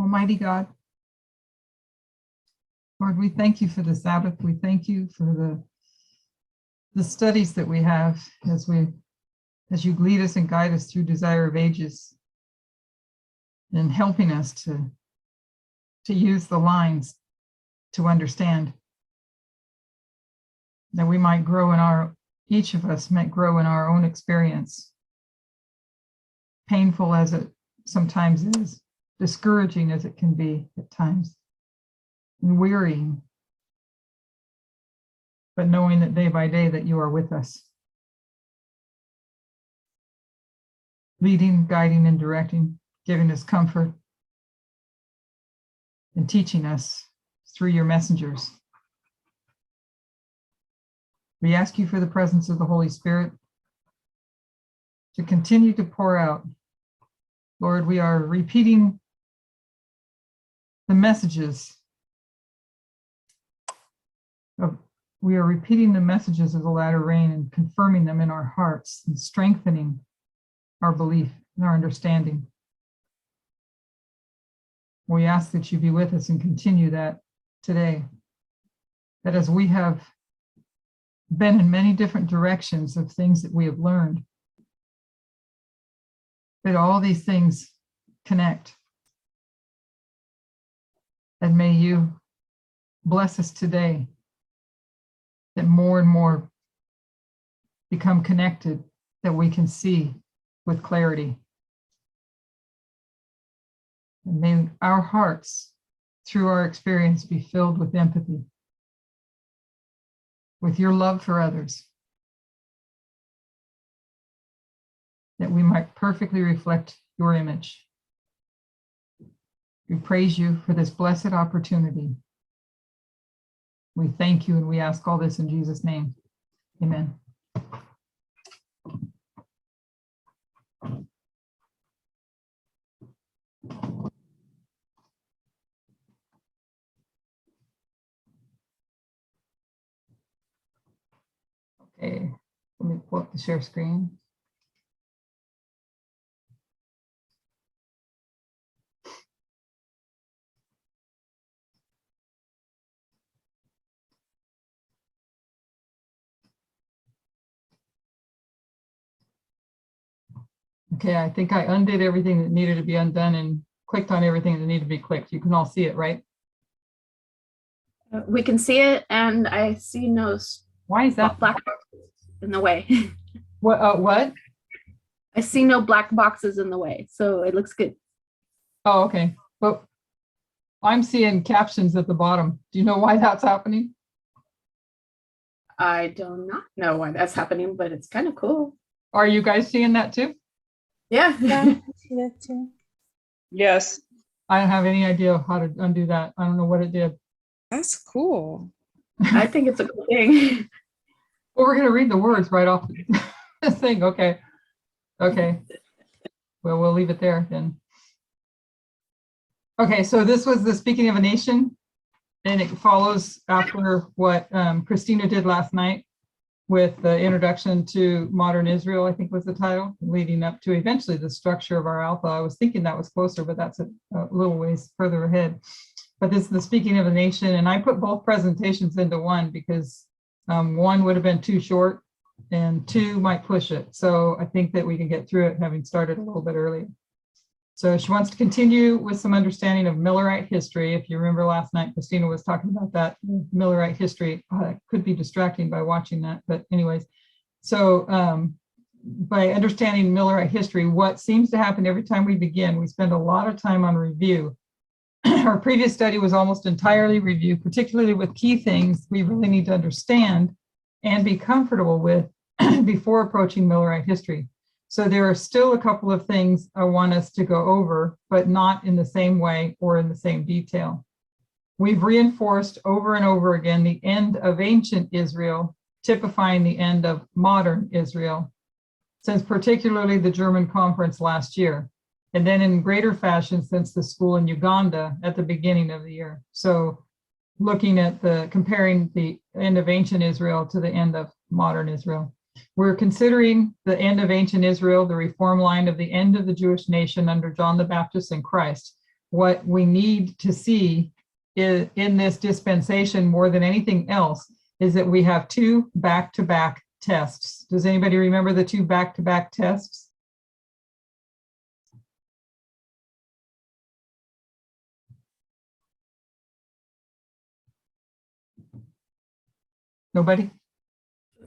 Almighty God, Lord, we thank you for the Sabbath. We thank you for the studies that we have as you lead us and guide us through Desire of Ages, and helping us to use the lines to understand, that we might grow each of us might grow in our own experience, painful as it sometimes is, discouraging as it can be at times, and wearying, but knowing that day by day that you are with us, leading, guiding, and directing, giving us comfort, and teaching us through your messengers. We ask you for the presence of the Holy Spirit to continue to pour out. Lord, we are repeating the messages of the latter rain and confirming them in our hearts and strengthening our belief and our understanding. We ask that you be with us and continue that today, that as we have been in many different directions of things that we have learned, that all these things connect. And may you bless us today, that more and more become connected, that we can see with clarity. And may our hearts, through our experience, be filled with empathy, with your love for others, that we might perfectly reflect your image. We praise you for this blessed opportunity. We thank you and we ask all this in Jesus' name. Amen. Okay, let me pull up the share screen. Okay, I think I undid everything that needed to be undone and clicked on everything that needed to be clicked. You can all see it, right? We can see it, and I see no Why is that black boxes in the way. What? I see no black boxes in the way, so it looks good. Oh, okay. But I'm seeing captions at the bottom. Do you know why that's happening? I do not know why that's happening, but it's kind of cool. Are you guys seeing that too? Yeah. Yeah, I see that too. Yes. I don't have any idea how to undo that. I don't know what it did. That's cool. I think it's a cool thing. Well, we're going to read the words right off the thing. Okay. Okay. Well, we'll leave it there then. Okay, so this was the Speaking of a Nation, and it follows after what Christina did last night with the introduction to modern Israel, I think was the title, leading up to eventually the structure of our Alpha. I was thinking that was closer, but that's a little ways further ahead. But this is the Speaking of a Nation, and I put both presentations into one because one would have been too short and two might push it. So I think that we can get through it having started a little bit earlier. So she wants to continue with some understanding of Millerite history. If you remember last night, Christina was talking about that Millerite history. It could be distracting by watching that, but anyways. So by understanding Millerite history, what seems to happen every time we begin, we spend a lot of time on review. Our previous study was almost entirely review, particularly with key things we really need to understand and be comfortable with before approaching Millerite history. So there are still a couple of things I want us to go over, but not in the same way or in the same detail. We've reinforced over and over again the end of ancient Israel, typifying the end of modern Israel, since particularly the German conference last year, and then in greater fashion since the school in Uganda at the beginning of the year. So looking at comparing the end of ancient Israel to the end of modern Israel. We're considering the end of ancient Israel, the reform line of the end of the Jewish nation under John the Baptist and Christ. what we need to see in this dispensation more than anything else is that we have two back-to-back tests. Does anybody remember the two back-to-back tests? Nobody?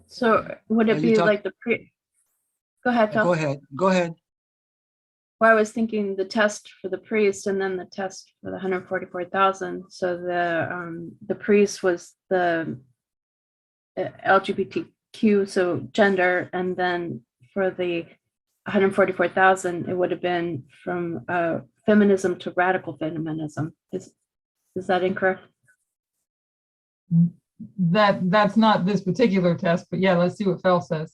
So would Are it you be talk- like the go ahead, Phil. Go ahead. Go ahead. Well, I was thinking the test for the priest and then the test for the 144,000. So the priest was the LGBTQ, so gender, and then for the 144,000, it would have been from feminism to radical feminism. Is that incorrect? That's not this particular test, but yeah, let's see what Phil says.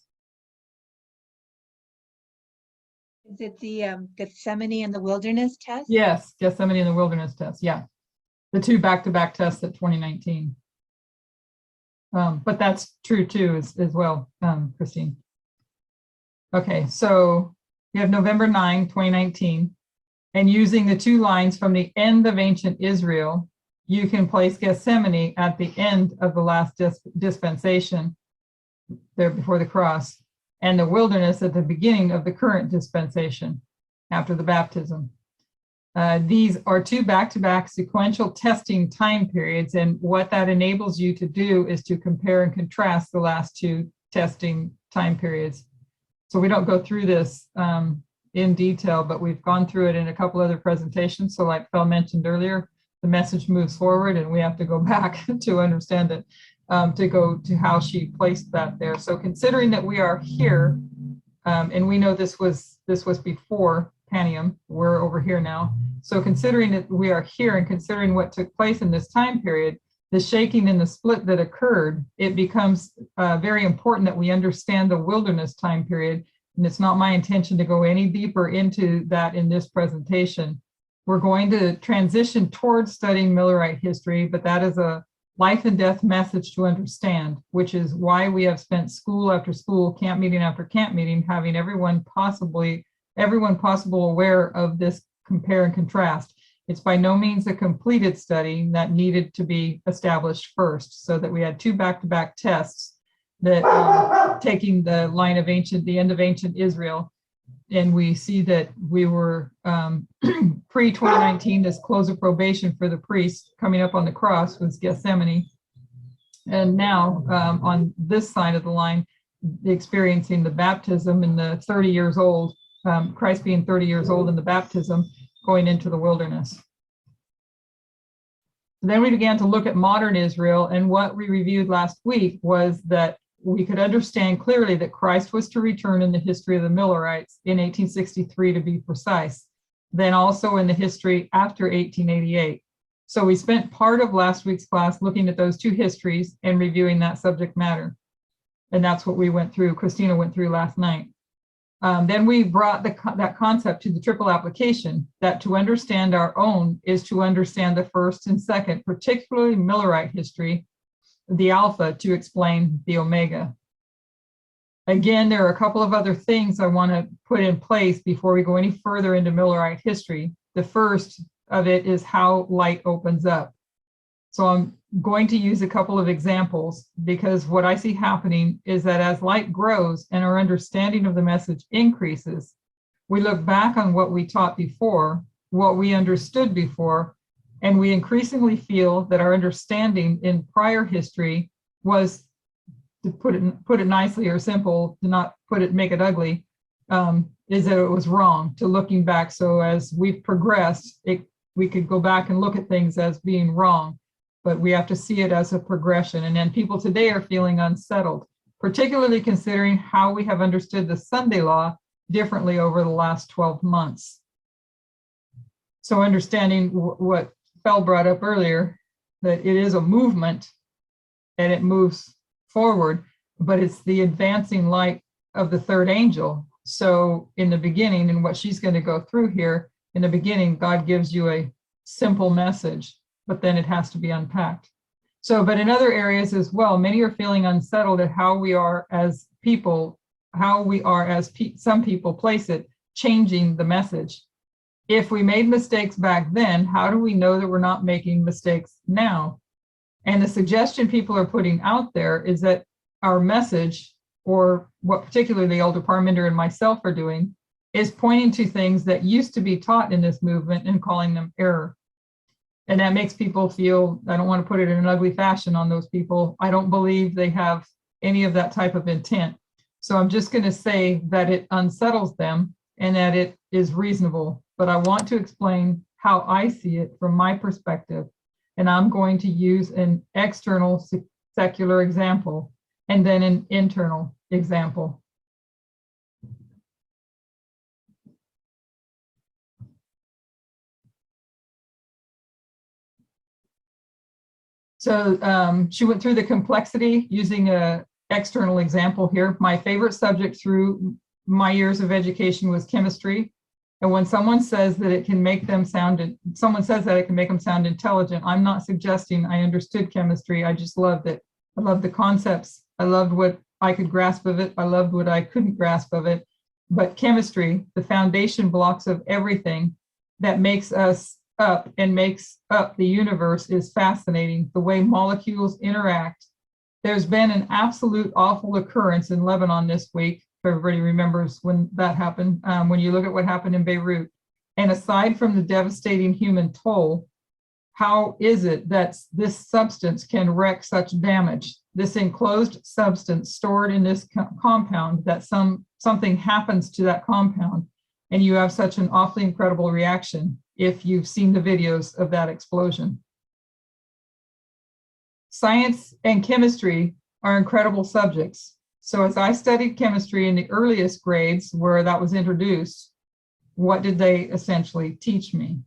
Is it the Gethsemane and the wilderness test? Yes, Gethsemane in the wilderness test. Yeah, the two back-to-back tests at 2019. But that's true too as well, Christine. Okay, so you have November 9, 2019, and using the two lines from the end of ancient Israel, you can place Gethsemane at the end of the last dispensation there before the cross, and the wilderness at the beginning of the current dispensation after the baptism. These are two back-to-back sequential testing time periods, and what that enables you to do is to compare and contrast the last two testing time periods. So we don't go through this in detail, but we've gone through it in a couple other presentations. So like Phil mentioned earlier, the message moves forward and we have to go back to understand it, to go to how she placed that there. So considering that we are here, and we know this was before Panium, we're over here now. So considering that we are here and considering what took place in this time period, the shaking and the split that occurred, it becomes very important that we understand the wilderness time period. And it's not my intention to go any deeper into that in this presentation. We're going to transition towards studying Millerite history, but that is a life and death message to understand, which is why we have spent school after school, camp meeting after camp meeting, having everyone possible aware of this compare and contrast. It's by no means a completed study that needed to be established first, so that we had two back-to-back tests that taking the line of the end of ancient Israel, and we see that we were pre-2019, this close of probation for the priest coming up on the cross was Gethsemane. And now on this side of the line, experiencing the baptism in the 30 years old, Christ being 30 years old in the baptism, going into the wilderness. Then we began to look at modern Israel, and what we reviewed last week was that we could understand clearly that Christ was to return in the history of the Millerites in 1863 to be precise, then also in the history after 1888. So we spent part of last week's class looking at those two histories and reviewing that subject matter. And that's what we went through, Christina went through last night. Then we brought that concept to the triple application, that to understand our own is to understand the first and second, particularly Millerite history, the alpha to explain the omega. Again, there are a couple of other things I want to put in place before we go any further into Millerite history. The first of it is how light opens up. So I'm going to use a couple of examples, because what I see happening is that as light grows and our understanding of the message increases, we look back on what we taught before, what we understood before, and we increasingly feel that our understanding in prior history was, to put it nicely or simple, to not make it ugly, is that it was wrong to looking back. So as we've progressed, we could go back and look at things as being wrong, but we have to see it as a progression. And then people today are feeling unsettled, particularly considering how we have understood the Sunday law differently over the last 12 months. So understanding what Phil brought up earlier, that it is a movement and it moves forward, but it's the advancing light of the third angel. So in the beginning, and what she's going to go through here, in the beginning, God gives you a simple message, but then it has to be unpacked. So, but in other areas as well, many are feeling unsettled at how we are as people, some people place it, changing the message. if we made mistakes back then, how do we know that we're not making mistakes now? And the suggestion people are putting out there is that our message, or what particularly the elder Parminder and myself are doing, is pointing to things that used to be taught in this movement and calling them error. And that makes people feel, I don't want to put it in an ugly fashion on those people. I don't believe they have any of that type of intent. So I'm just going to say that it unsettles them and that it is reasonable. But I want to explain how I see it from my perspective. And I'm going to use an external secular example and then an internal example. So she went through the complexity using an external example here. My favorite subject through my years of education was chemistry. And when someone says that it can make them sound, someone says that it can make them sound intelligent, I'm not suggesting I understood chemistry. I just loved it. I loved the concepts. I loved what I could grasp of it. I loved what I couldn't grasp of it. But chemistry, the foundation blocks of everything that makes us up and makes up the universe, is fascinating. The way molecules interact. There's been an absolute awful occurrence in Lebanon this week. If everybody remembers when that happened, when you look at what happened in Beirut. And aside from the devastating human toll, how is it that this substance can wreak such damage? This enclosed substance stored in this compound, that something happens to that compound, and you have such an awfully incredible reaction if you've seen the videos of that explosion. Science and chemistry are incredible subjects. So as I studied chemistry in the earliest grades where that was introduced, what did they essentially teach me?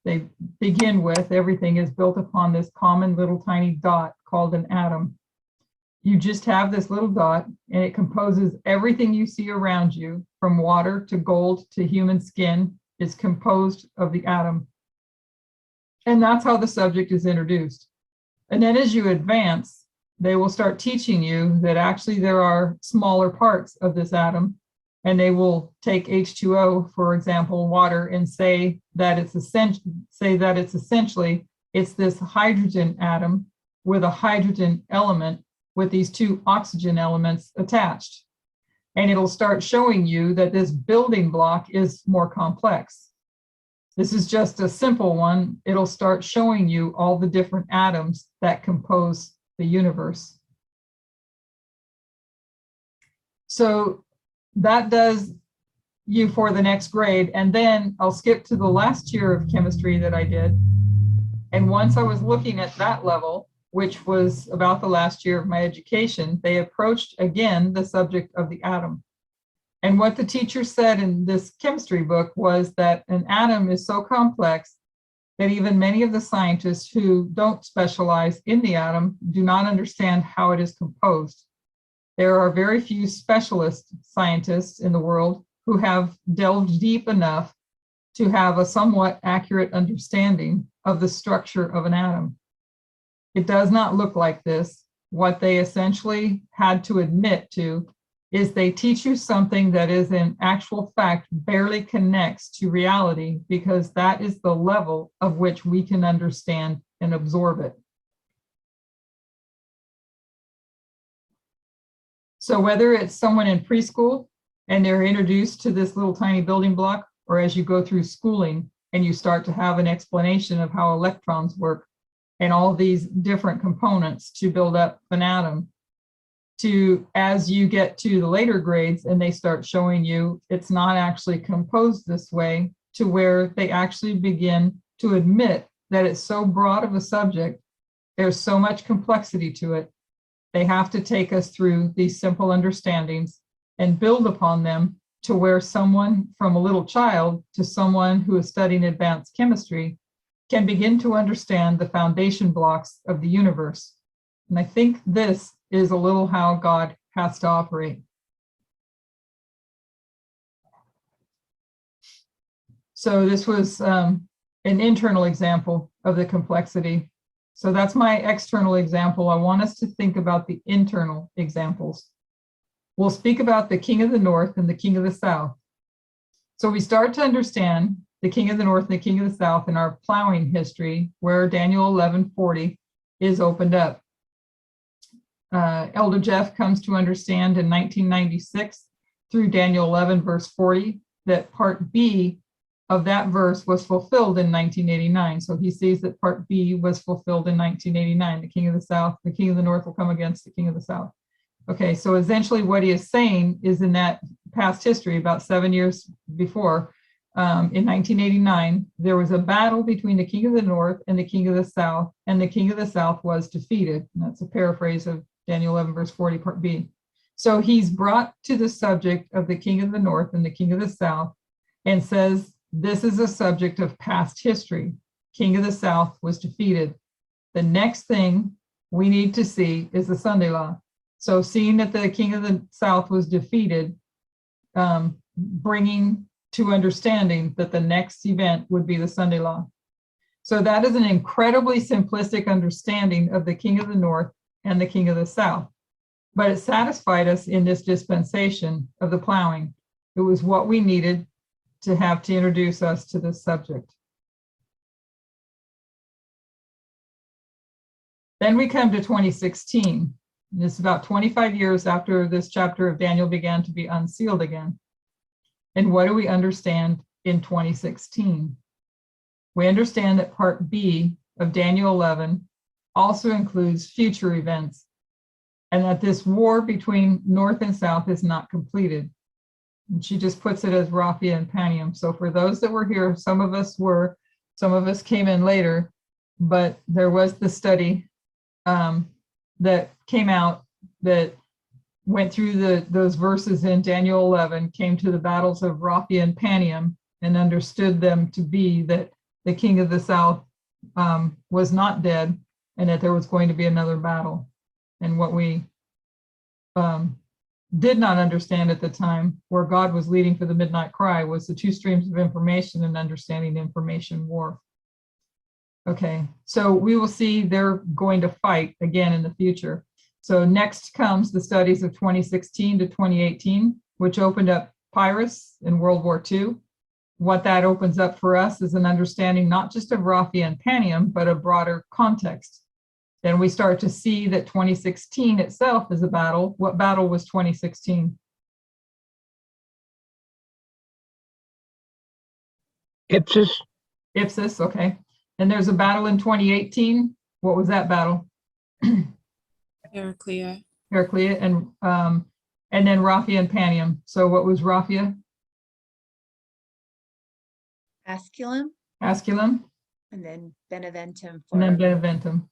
They begin with, everything is built upon this common little tiny dot called an atom. You just have this little dot and it composes everything you see around you, from water to gold to human skin, is composed of the atom. And that's how the subject is introduced. And then as you advance, they will start teaching you that actually there are smaller parts of this atom, and they will take H2O, for example, water, and say that it's essentially it's this hydrogen atom with a hydrogen element with these two oxygen elements attached. And it'll start showing you that this building block is more complex. This is just a simple one. It'll start showing you all the different atoms that compose the universe. So that does you for the next grade. And then I'll skip to the last year of chemistry that I did. And once I was looking at that level, which was about the last year of my education, they approached again the subject of the atom. And what the teacher said in this chemistry book was that an atom is so complex that even many of the scientists who don't specialize in the atom do not understand how it is composed. There are very few specialist scientists in the world who have delved deep enough to have a somewhat accurate understanding of the structure of an atom. It does not look like this. What they essentially had to admit to is they teach you something that is in actual fact barely connects to reality, because that is the level of which we can understand and absorb it. So whether it's someone in preschool and they're introduced to this little tiny building block, or as you go through schooling and you start to have an explanation of how electrons work and all these different components to build up an atom, to as you get to the later grades and they start showing you it's not actually composed this way, to where they actually begin to admit that it's so broad of a subject, there's so much complexity to it. They have to take us through these simple understandings and build upon them to where someone from a little child to someone who is studying advanced chemistry can begin to understand the foundation blocks of the universe. And I think this is a little how God has to operate. So this was an internal example of the complexity. So that's my external example. I want us to think about the internal examples. We'll speak about the king of the north and the king of the south. So we start to understand the king of the north and the king of the south in our plowing history, where Daniel 11:40 is opened up. Elder Jeff comes to understand in 1996 through Daniel 11 verse 40 that part B of that verse was fulfilled in 1989. So he sees that part B was fulfilled in 1989. The king of the south, the king of the north will come against the king of the south. Okay, so essentially what he is saying is in that past history, about 7 years before, in 1989, there was a battle between the king of the north and the king of the south, and the king of the south was defeated. And that's a paraphrase of Daniel 11 verse 40 part B. So he's brought to the subject of the king of the north and the king of the south and says, this is a subject of past history. King of the south was defeated. The next thing we need to see is the Sunday law. So seeing that the king of the south was defeated, bringing to understanding that the next event would be the Sunday law. So that is an incredibly simplistic understanding of the king of the north and the king of the south. But it satisfied us in this dispensation of the plowing. It was what we needed to have to introduce us to this subject. Then we come to 2016. It's about 25 years after this chapter of Daniel began to be unsealed again. And what do we understand in 2016? We understand that part B of Daniel 11 also includes future events, and that this war between North and South is not completed. And she just puts it as Raphia and Panium. So for those that were here, some of us came in later, but there was the study that came out that went through those verses in Daniel 11, came to the battles of Raphia and Panium, and understood them to be that the king of the south was not dead, and that there was going to be another battle. And what we did not understand at the time, where God was leading for the midnight cry, was the two streams of information and understanding information war. Okay, so we will see they're going to fight again in the future. So next comes the studies of 2016 to 2018, which opened up Pyrrhus in World War II. What that opens up for us is an understanding not just of Raphia and Panium, but a broader context. Then we start to see that 2016 itself is a battle. What battle was 2016? Ipsus. Ipsus, okay. And there's a battle in 2018. What was that battle? Heraclea. Heraclea, and then Raphia and Panium. So what was Raphia? Asculum, Asculum, and then Beneventum. and then For Beneventum.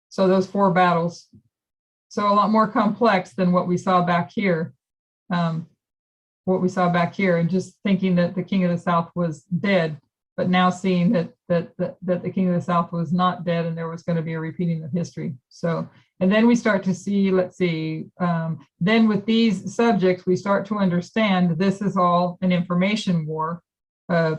So those four battles. So a lot more complex than what we saw back here. And just thinking that the king of the south was dead, but now seeing that the king of the south was not dead, and there was going to be a repeating of history. So, and then we start to see, then with these subjects, we start to understand this is all an information war,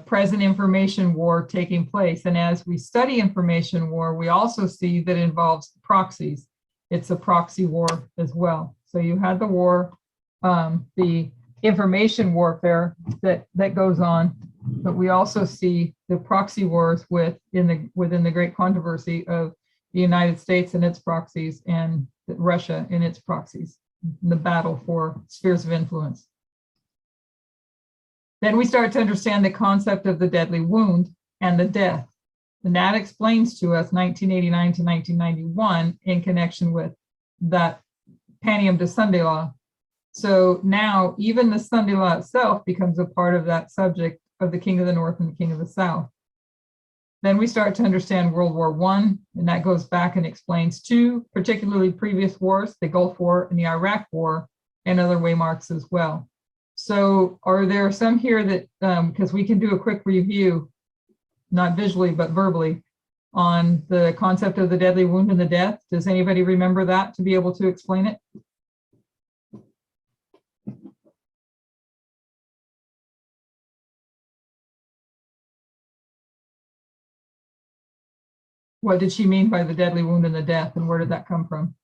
present information war taking place. And as we study information war, we also see that it involves proxies. It's a proxy war as well. So you had the war, the information warfare that goes on, but we also see the proxy wars within the great controversy of the United States and its proxies, and Russia and its proxies, the battle for spheres of influence. Then we start to understand the concept of the deadly wound and the death. And that explains to us 1989 to 1991 in connection with that Panium to Sunday law. So now even the Sunday law itself becomes a part of that subject of the king of the north and the king of the south. Then we start to understand World War I, and that goes back and explains two particularly previous wars, the Gulf War and the Iraq War, and other waymarks as well. So are there some here that, because we can do a quick review, not visually, but verbally, on the concept of the deadly wound and the death? Does anybody remember that to be able to explain it? What did she mean by the deadly wound and the death, and where did that come from?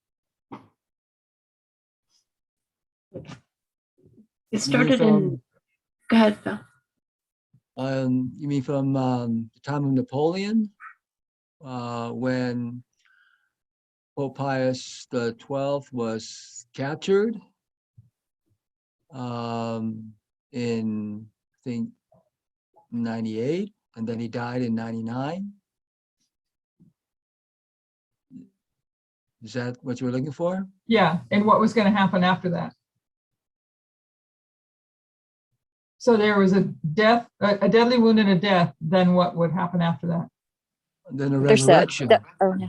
It started in Go ahead, Phil. You mean from the time of Napoleon, when Pope Pius XII was captured in, I think, 98, and then he died in 99. Is that what you were looking for? Yeah, and what was going to happen after that? So there was a death, a deadly wound and a death, then what would happen after that? Then a There's resurrection. oh no.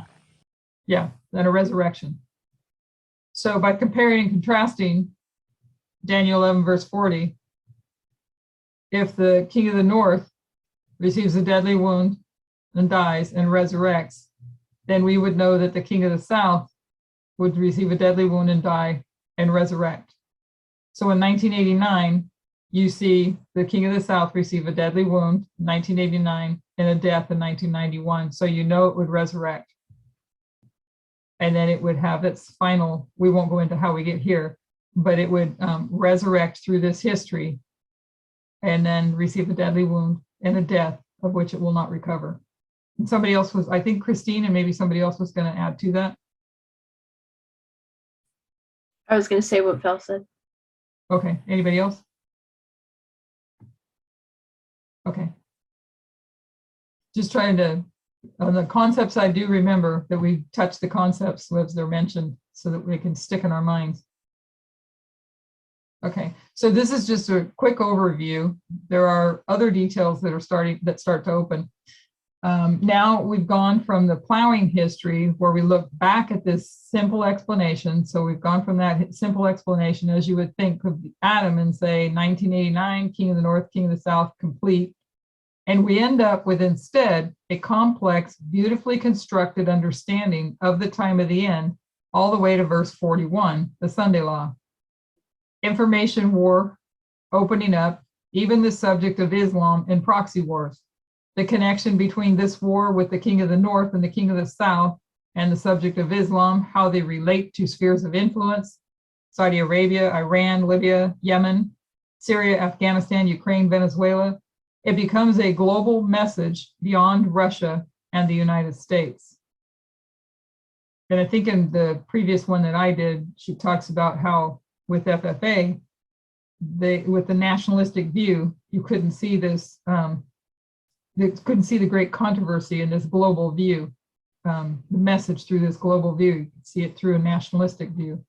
Yeah, then a resurrection. So by comparing and contrasting Daniel 11 verse 40, if the king of the north receives a deadly wound and dies and resurrects, then we would know that the king of the south would receive a deadly wound and die and resurrect. So in 1989, you see the king of the south receive a deadly wound in 1989 and a death in 1991. So you know it would resurrect. And then it would have its final, we won't go into how we get here, but it would resurrect through this history and then receive a deadly wound and a death of which it will not recover. And somebody else was, I think Christine and maybe somebody else was going to add to that. I was going to say what Phil said. Okay, anybody else? Okay. Just trying to, on the concepts, I do remember that we touch the concepts as they're mentioned so that we can stick in our minds. Okay, so this is just a quick overview. There are other details that are start to open. Now we've gone from the plowing history where we look back at this simple explanation. So we've gone from that simple explanation, as you would think of Adam, and say 1989, King of the North, King of the South, complete. And we end up with instead a complex, beautifully constructed understanding of the time of the end, all the way to verse 41, the Sunday law. Information war, opening up, even the subject of Islam and proxy wars. The connection between this war with the King of the North and the King of the South and the subject of Islam, how they relate to spheres of influence, Saudi Arabia, Iran, Libya, Yemen, Syria, Afghanistan, Ukraine, Venezuela. It becomes a global message beyond Russia and the United States. And I think in the previous one that I did, she talks about how with FFA, with the nationalistic view, you couldn't see this, couldn't see the great controversy in this global view, the message through this global view. You could see it through a nationalistic view.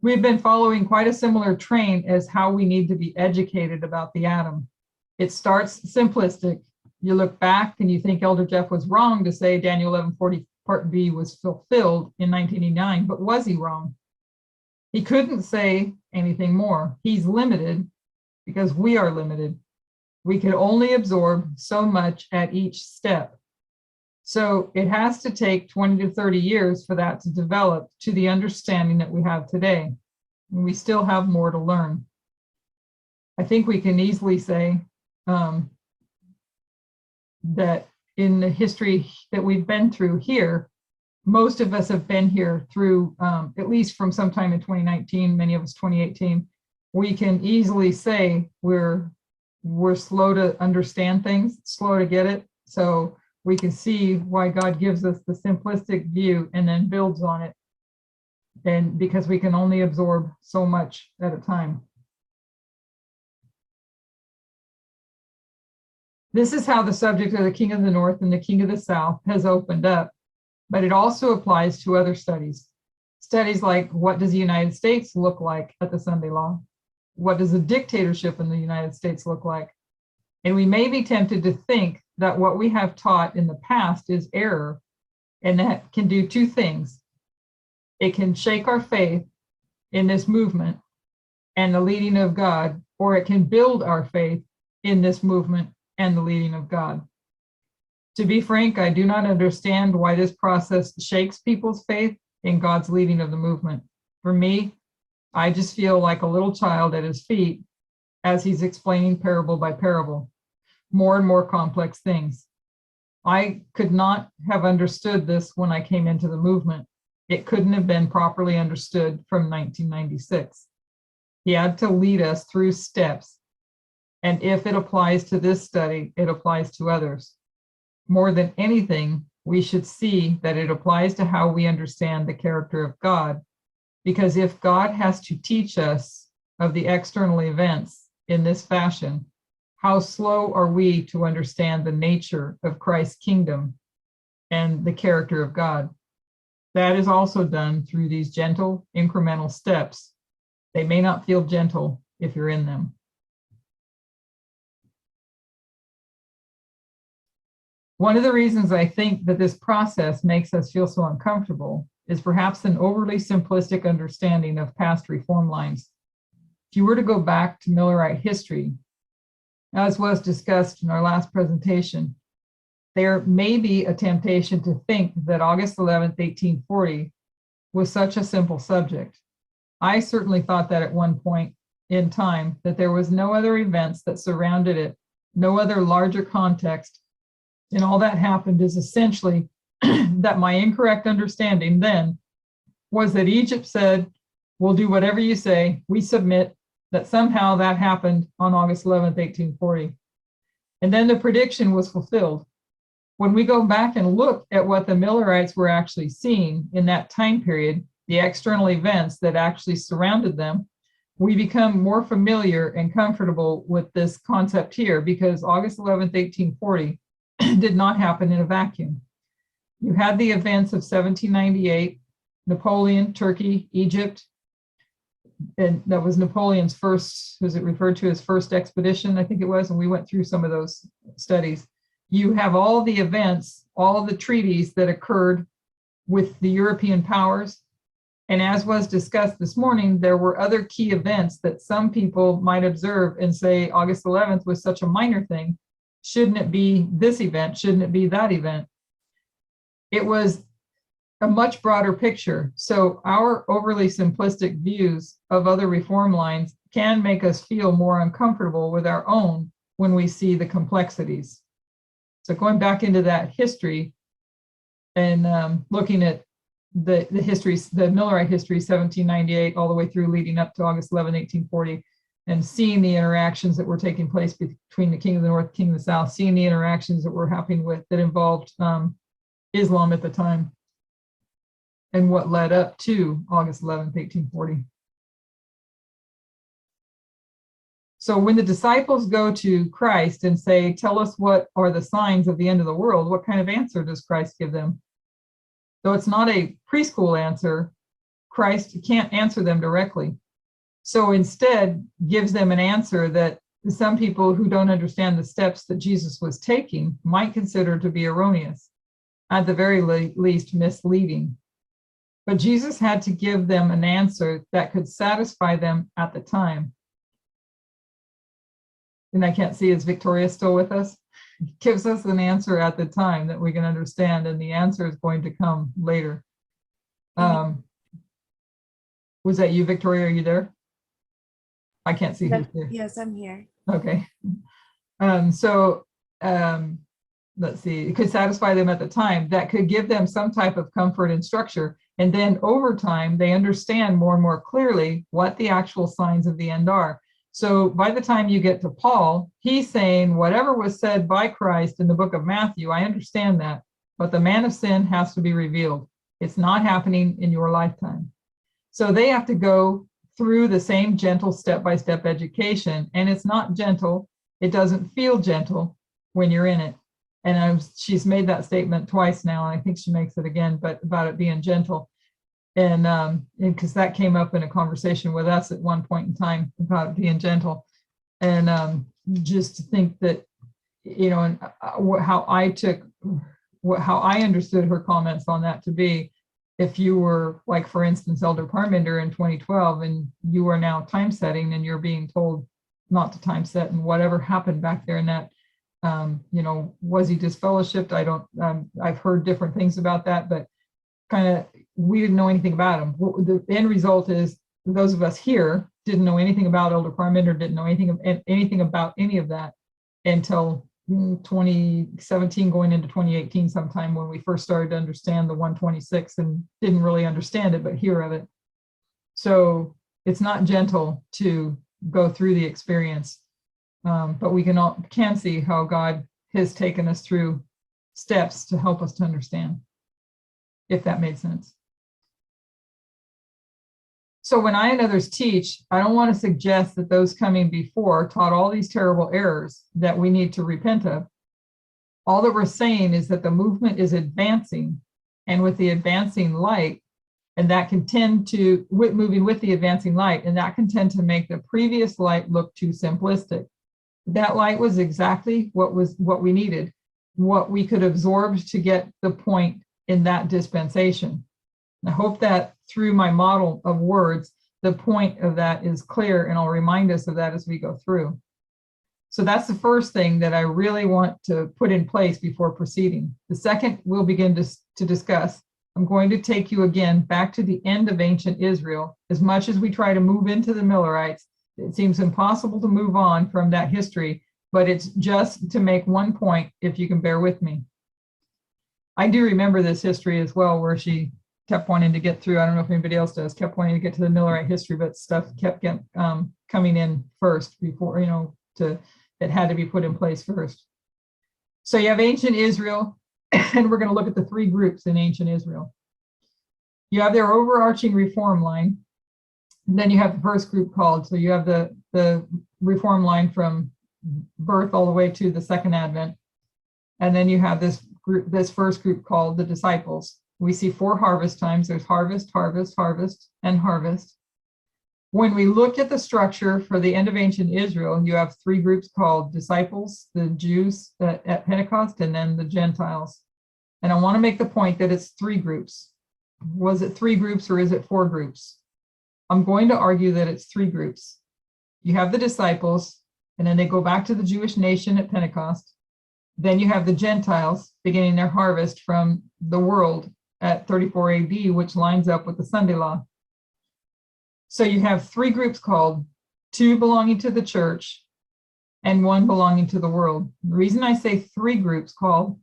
We've been following quite a similar train as how we need to be educated about the atom. It starts simplistic. You look back and you think Elder Jeff was wrong to say Daniel 11:40 Part B was fulfilled in 1989, but was he wrong? He couldn't say anything more. He's limited because we are limited. We can only absorb so much at each step. So it has to take 20 to 30 years for that to develop to the understanding that we have today. And we still have more to learn. I think we can easily say that in the history that we've been through here, most of us have been here through, at least from sometime in 2019, many of us 2018, we can easily say we're slow to understand things, slow to get it. So we can see why God gives us the simplistic view and then builds on it. And because we can only absorb so much at a time. This is how the subject of the King of the North and the King of the South has opened up, but it also applies to other studies. Studies like, what does the United States look like at the Sunday law? What does a dictatorship in the United States look like? And we may be tempted to think that what we have taught in the past is error, and that can do two things. It can shake our faith in this movement and the leading of God, or it can build our faith in this movement and the leading of God. To be frank, I do not understand why this process shakes people's faith in God's leading of the movement. For me, I just feel like a little child at his feet as he's explaining parable by parable, more and more complex things. I could not have understood this when I came into the movement. It couldn't have been properly understood from 1996. He had to lead us through steps. And if it applies to this study, it applies to others. More than anything, we should see that it applies to how we understand the character of God. Because if God has to teach us of the external events in this fashion, how slow are we to understand the nature of Christ's kingdom and the character of God? That is also done through these gentle, incremental steps. They may not feel gentle if you're in them. One of the reasons I think that this process makes us feel so uncomfortable is perhaps an overly simplistic understanding of past reform lines. If you were to go back to Millerite history, as was discussed in our last presentation, there may be a temptation to think that August 11th, 1840 was such a simple subject. I certainly thought that at one point in time, that there was no other events that surrounded it, no other larger context. And all that happened is essentially that my incorrect understanding then was that Egypt said, we'll do whatever you say, we submit, that somehow that happened on August 11th, 1840. And then the prediction was fulfilled. When we go back and look at what the Millerites were actually seeing in that time period, the external events that actually surrounded them, we become more familiar and comfortable with this concept here, because August 11th, 1840 did not happen in a vacuum. You had the events of 1798, Napoleon, Turkey, Egypt, and that was Napoleon's first, was it referred to as first expedition, I think it was, and we went through some of those studies. You have all the events, all the treaties that occurred with the European powers. And as was discussed this morning, there were other key events that some people might observe and say August 11th was such a minor thing. Shouldn't it be this event? Shouldn't it be that event? It was a much broader picture. So our overly simplistic views of other reform lines can make us feel more uncomfortable with our own when we see the complexities. So going back into that history and looking at the history, the Millerite history, 1798, all the way through leading up to August 11, 1840, and seeing the interactions that were taking place between the King of the North, King of the South, seeing the interactions that were happening that involved Islam at the time, and what led up to August 11th, 1840. So when the disciples go to Christ and say, tell us what are the signs of the end of the world, what kind of answer does Christ give them? Though it's not a preschool answer, Christ can't answer them directly. So instead gives them an answer that some people who don't understand the steps that Jesus was taking might consider to be erroneous, at the very least misleading. But Jesus had to give them an answer that could satisfy them at the time. And I can't see, is Victoria still with us? Gives us an answer at the time that we can understand, and the answer is going to come later. Was that you, Victoria? Are you there? I can't see who's there. Yes, I'm here. Okay. Let's see, it could satisfy them at the time. That could give them some type of comfort and structure. And then over time, they understand more and more clearly what the actual signs of the end are. So by the time you get to Paul, he's saying whatever was said by Christ in the book of Matthew, I understand that, but the man of sin has to be revealed. It's not happening in your lifetime. So they have to go through the same gentle step-by-step education, and it's not gentle. It doesn't feel gentle when you're in it. And she's made that statement twice now, and I think she makes it again, but about it being gentle. And because that came up in a conversation with us at one point in time about being gentle. And just to think that, you know, and how I understood her comments on that to be, if you were, like, for instance, Elder Parminder in 2012, and you are now time setting and you're being told not to time set, and whatever happened back there in that, you know, was he disfellowshipped? I don't, I've heard different things about that, but kind of, we didn't know anything about him. The end result is those of us here didn't know anything about Elder Parminder, didn't know anything about any of that until 2017 going into 2018 sometime, when we first started to understand the 126, and didn't really understand it, but hear of it. So it's not gentle to go through the experience. But we can see how God has taken us through steps to help us to understand, if that made sense. So when I and others teach, I don't want to suggest that those coming before taught all these terrible errors that we need to repent of. All that we're saying is that the movement is advancing, and with the advancing light, and that can tend to, moving with the advancing light, and that can tend to make the previous light look too simplistic. That light was exactly what we needed, what we could absorb to get the point in that dispensation. I hope that through my model of words, the point of that is clear, and I'll remind us of that as we go through. So that's the first thing that I really want to put in place before proceeding. The second we'll begin to discuss. I'm going to take you again back to the end of ancient Israel. As much as we try to move into the Millerites, it seems impossible to move on from that history, but it's just to make one point, if you can bear with me. I do remember this history as well, where she kept wanting to get through. I don't know if anybody else does, kept wanting to get to the Millerite history, but stuff kept coming in first before, it had to be put in place first. So you have ancient Israel, and we're going to look at the three groups in ancient Israel. You have their overarching reform line. And then you have the first group called, so you have the reform line from birth all the way to the second advent. And then you have this first group called the disciples. We see 4 harvest times. There's harvest, harvest, harvest, and harvest. When we look at the structure for the end of ancient Israel, you have 3 groups called disciples, the Jews at Pentecost, and then the Gentiles. And I want to make the point that it's 3 groups. Was it 3 groups or is it 4 groups? I'm going to argue that it's 3 groups. You have the disciples, and then they go back to the Jewish nation at Pentecost. Then you have the Gentiles beginning their harvest from the world at 34 AD, which lines up with the Sunday law. So you have 3 groups called, 2 belonging to the church and 1 belonging to the world. The reason I say 3 groups called,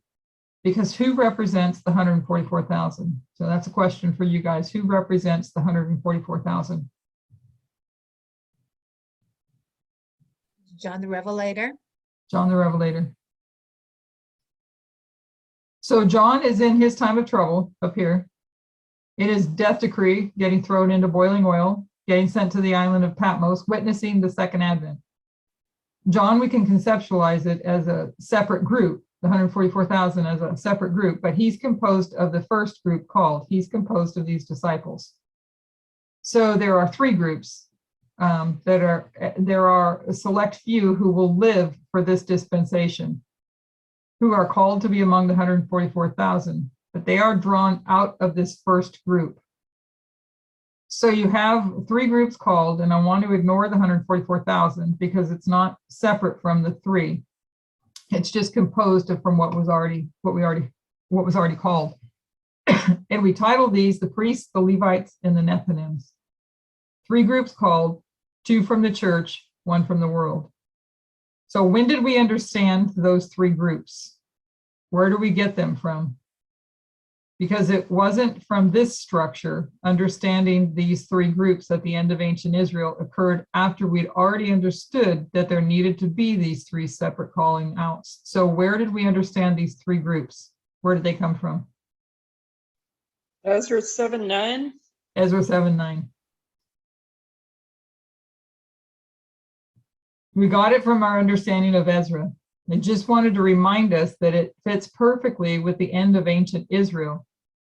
because who represents the 144,000? So that's a question for you guys. Who represents the 144,000? John the Revelator. John the Revelator. So John is in his time of trouble up here. It is death decree, getting thrown into boiling oil, getting sent to the island of Patmos, witnessing the second advent. John, we can conceptualize it as a separate group, the 144,000 as a separate group, but he's composed of the first group called. He's composed of these disciples. So there are 3 groups there are a select few who will live for this dispensation, who are called to be among the 144,000, but they are drawn out of this first group. So you have 3 groups called, and I want to ignore the 144,000 because it's not separate from the 3. It's just composed of from what was already called. And we title these the priests, the Levites, and the Nethinims. 3 groups called, 2 from the church, 1 from the world. So when did we understand those 3 groups? Where do we get them from? Because it wasn't from this structure. Understanding these 3 groups at the end of ancient Israel occurred after we'd already understood that there needed to be these 3 separate calling outs. So where did we understand these 3 groups? Where did they come from? Ezra 7:9. Ezra 7:9. We got it from our understanding of Ezra. I just wanted to remind us that it fits perfectly with the end of ancient Israel,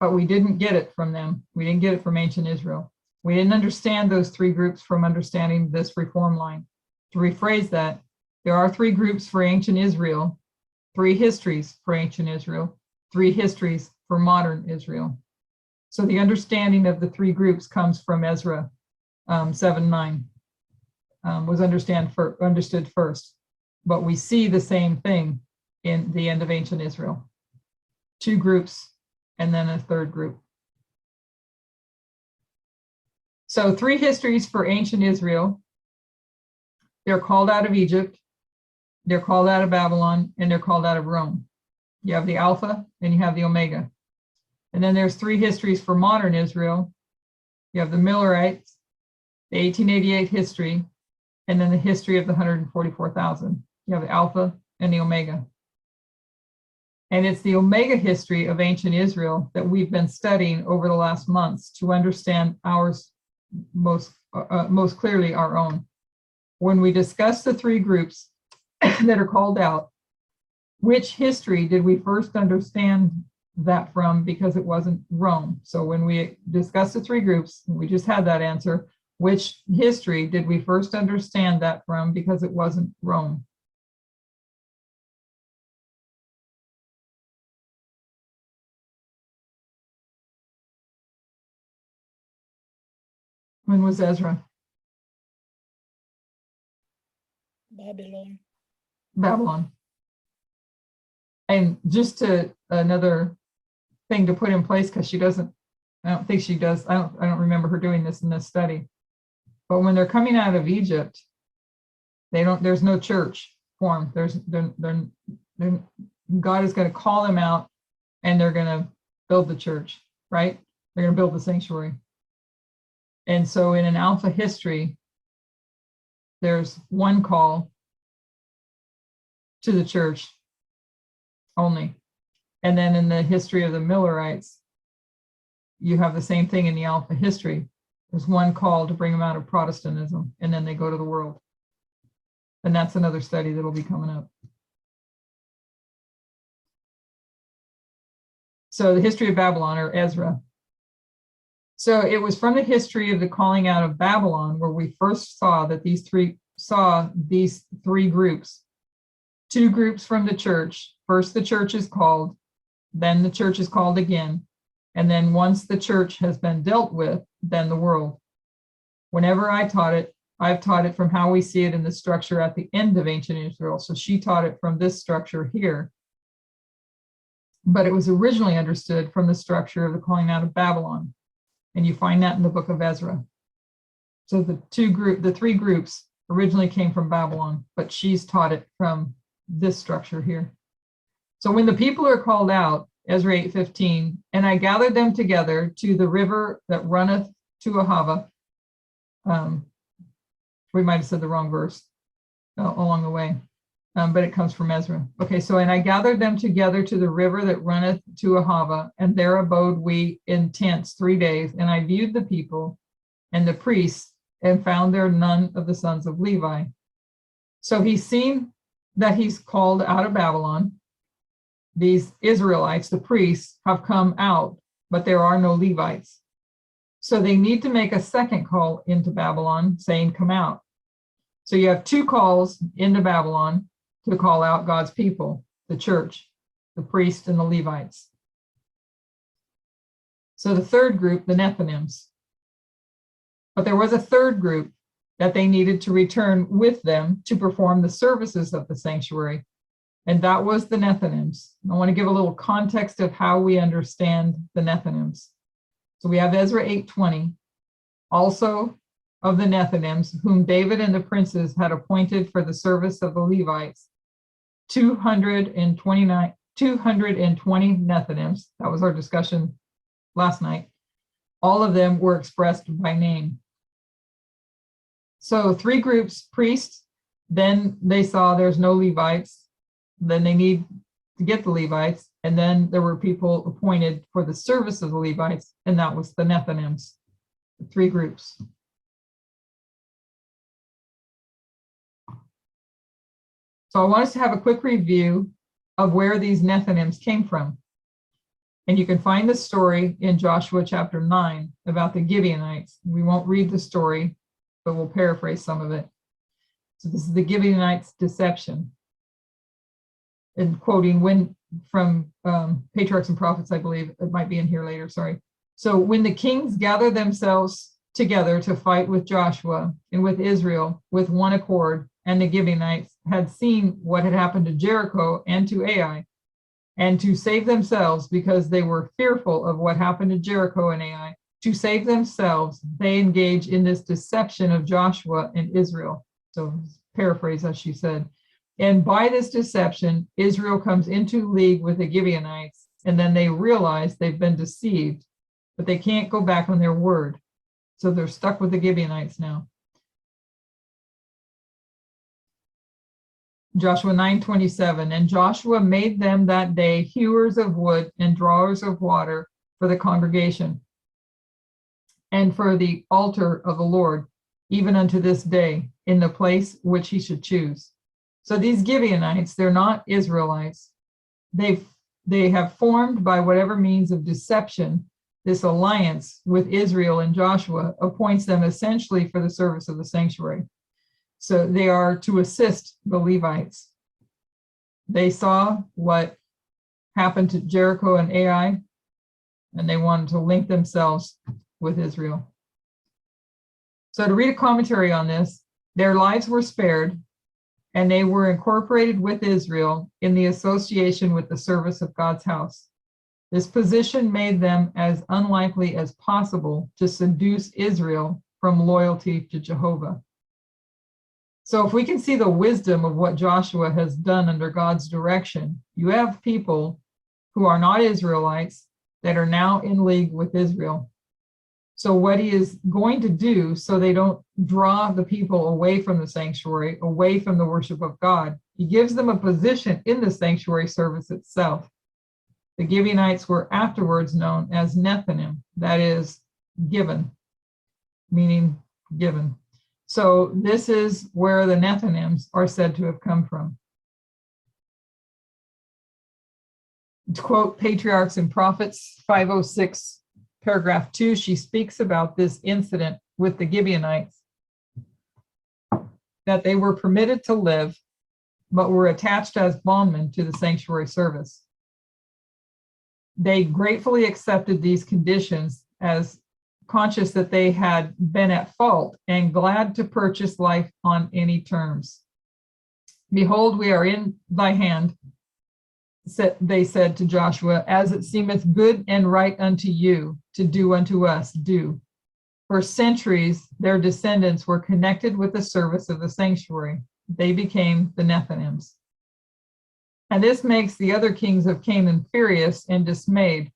but we didn't get it from them. We didn't get it from ancient Israel. We didn't understand those 3 groups from understanding this reform line. To rephrase that, there are 3 groups for ancient Israel, 3 histories for ancient Israel, 3 histories for modern Israel. So the understanding of the 3 groups comes from Ezra 7:9. Was understood first, but we see the same thing in the end of ancient Israel. 2 groups and then a 3rd group. So 3 histories for ancient Israel. They're called out of Egypt, they're called out of Babylon, and they're called out of Rome. You have the Alpha and you have the Omega. And then there's 3 histories for modern Israel. You have the Millerites, the 1888 history, and then the history of the 144,000. You have the Alpha and the Omega. And it's the Omega history of ancient Israel that we've been studying over the last months to understand ours most clearly, our own. When we discuss the three groups that are called out, which history did we first understand that from? Because it wasn't Rome. So when we discuss the three groups, we just had that answer. Which history did we first understand that from? Because it wasn't Rome. When was Ezra? Babylon. Babylon. And just to another thing to put in place, because she doesn't, I don't think she does, I don't remember her doing this in this study. But when they're coming out of Egypt, there's no church formed. God is going to call them out and they're going to build the church, right? They're going to build the sanctuary. And so in an Alpha history, there's one call to the church only. And then in the history of the Millerites, you have the same thing in the Alpha history. There's one call to bring them out of Protestantism, and then they go to the world. And that's another study that'll be coming up. So the history of Babylon, or Ezra. So it was from the history of the calling out of Babylon where we first saw that these three groups. Two groups from the church. First, the church is called, then the church is called again. And then once the church has been dealt with, then the world. Whenever I taught it, I've taught it from how we see it in the structure at the end of ancient Israel. So she taught it from this structure here. But it was originally understood from the structure of the calling out of Babylon. And you find that in the book of Ezra. So the three groups originally came from Babylon, but she's taught it from this structure here. So when the people are called out, Ezra 8:15, and I gathered them together to the river that runneth to Ahava. We might have said the wrong verse along the way, but it comes from Ezra. Okay, so and I gathered them together to the river that runneth to Ahava, and there abode we in tents 3 days, and I viewed the people and the priests, and found there none of the sons of Levi. So he's seen that he's called out of Babylon. These Israelites, the priests, have come out, but there are no Levites. So they need to make a second call into Babylon saying, come out. So you have two calls into Babylon to call out God's people, the church, the priests, and the Levites. So the third group, the Nethinims. But there was a third group that they needed to return with them to perform the services of the sanctuary. And that was the Nethinims. I want to give a little context of how we understand the Nethinims. So we have Ezra 8:20, also of the Nethinims, whom David and the princes had appointed for the service of the Levites, 220 Nethinims. That was our discussion last night. All of them were expressed by name. So three groups, priests, then they saw there's no Levites, then they need to get the Levites, and then there were people appointed for the service of the Levites, and that was the Nethinims, the three groups. So I want us to have a quick review of where these Nethinims came from. And you can find the story in Joshua chapter 9 about the Gibeonites. We won't read the story, but we'll paraphrase some of it. So this is the Gibeonites' deception. And quoting from Patriarchs and Prophets, I believe it might be in here later, sorry. So when the kings gathered themselves together to fight with Joshua and with Israel with one accord, and the Gibeonites had seen what had happened to Jericho and to Ai, and to save themselves, because they were fearful of what happened to Jericho and Ai, to save themselves, they engage in this deception of Joshua and Israel. So paraphrase as she said. And by this deception, Israel comes into league with the Gibeonites, and then they realize they've been deceived, but they can't go back on their word. So they're stuck with the Gibeonites now. Joshua 9:27, and Joshua made them that day hewers of wood and drawers of water for the congregation and for the altar of the Lord, even unto this day, in the place which he should choose. So these Gibeonites, they're not Israelites. They have formed by whatever means of deception this alliance with Israel, and Joshua appoints them essentially for the service of the sanctuary. So they are to assist the Levites. They saw what happened to Jericho and Ai, and they wanted to link themselves with Israel. So to read a commentary on this, their lives were spared, and they were incorporated with Israel in the association with the service of God's house. This position made them as unlikely as possible to seduce Israel from loyalty to Jehovah. So if we can see the wisdom of what Joshua has done under God's direction, you have people who are not Israelites that are now in league with Israel. So what he is going to do, so they don't draw the people away from the sanctuary, away from the worship of God, he gives them a position in the sanctuary service itself. The Gibeonites were afterwards known as Nethinim, that is, given, meaning given. So this is where the Nethinims are said to have come from. To quote Patriarchs and Prophets 506, paragraph 2, she speaks about this incident with the Gibeonites, that they were permitted to live, but were attached as bondmen to the sanctuary service. They gratefully accepted these conditions as conscious that they had been at fault and glad to purchase life on any terms. Behold, we are in thy hand, they said to Joshua, as it seemeth good and right unto you to do unto us, do. For centuries, their descendants were connected with the service of the sanctuary. They became the Nethinims. And this makes the other kings of Canaan furious and dismayed.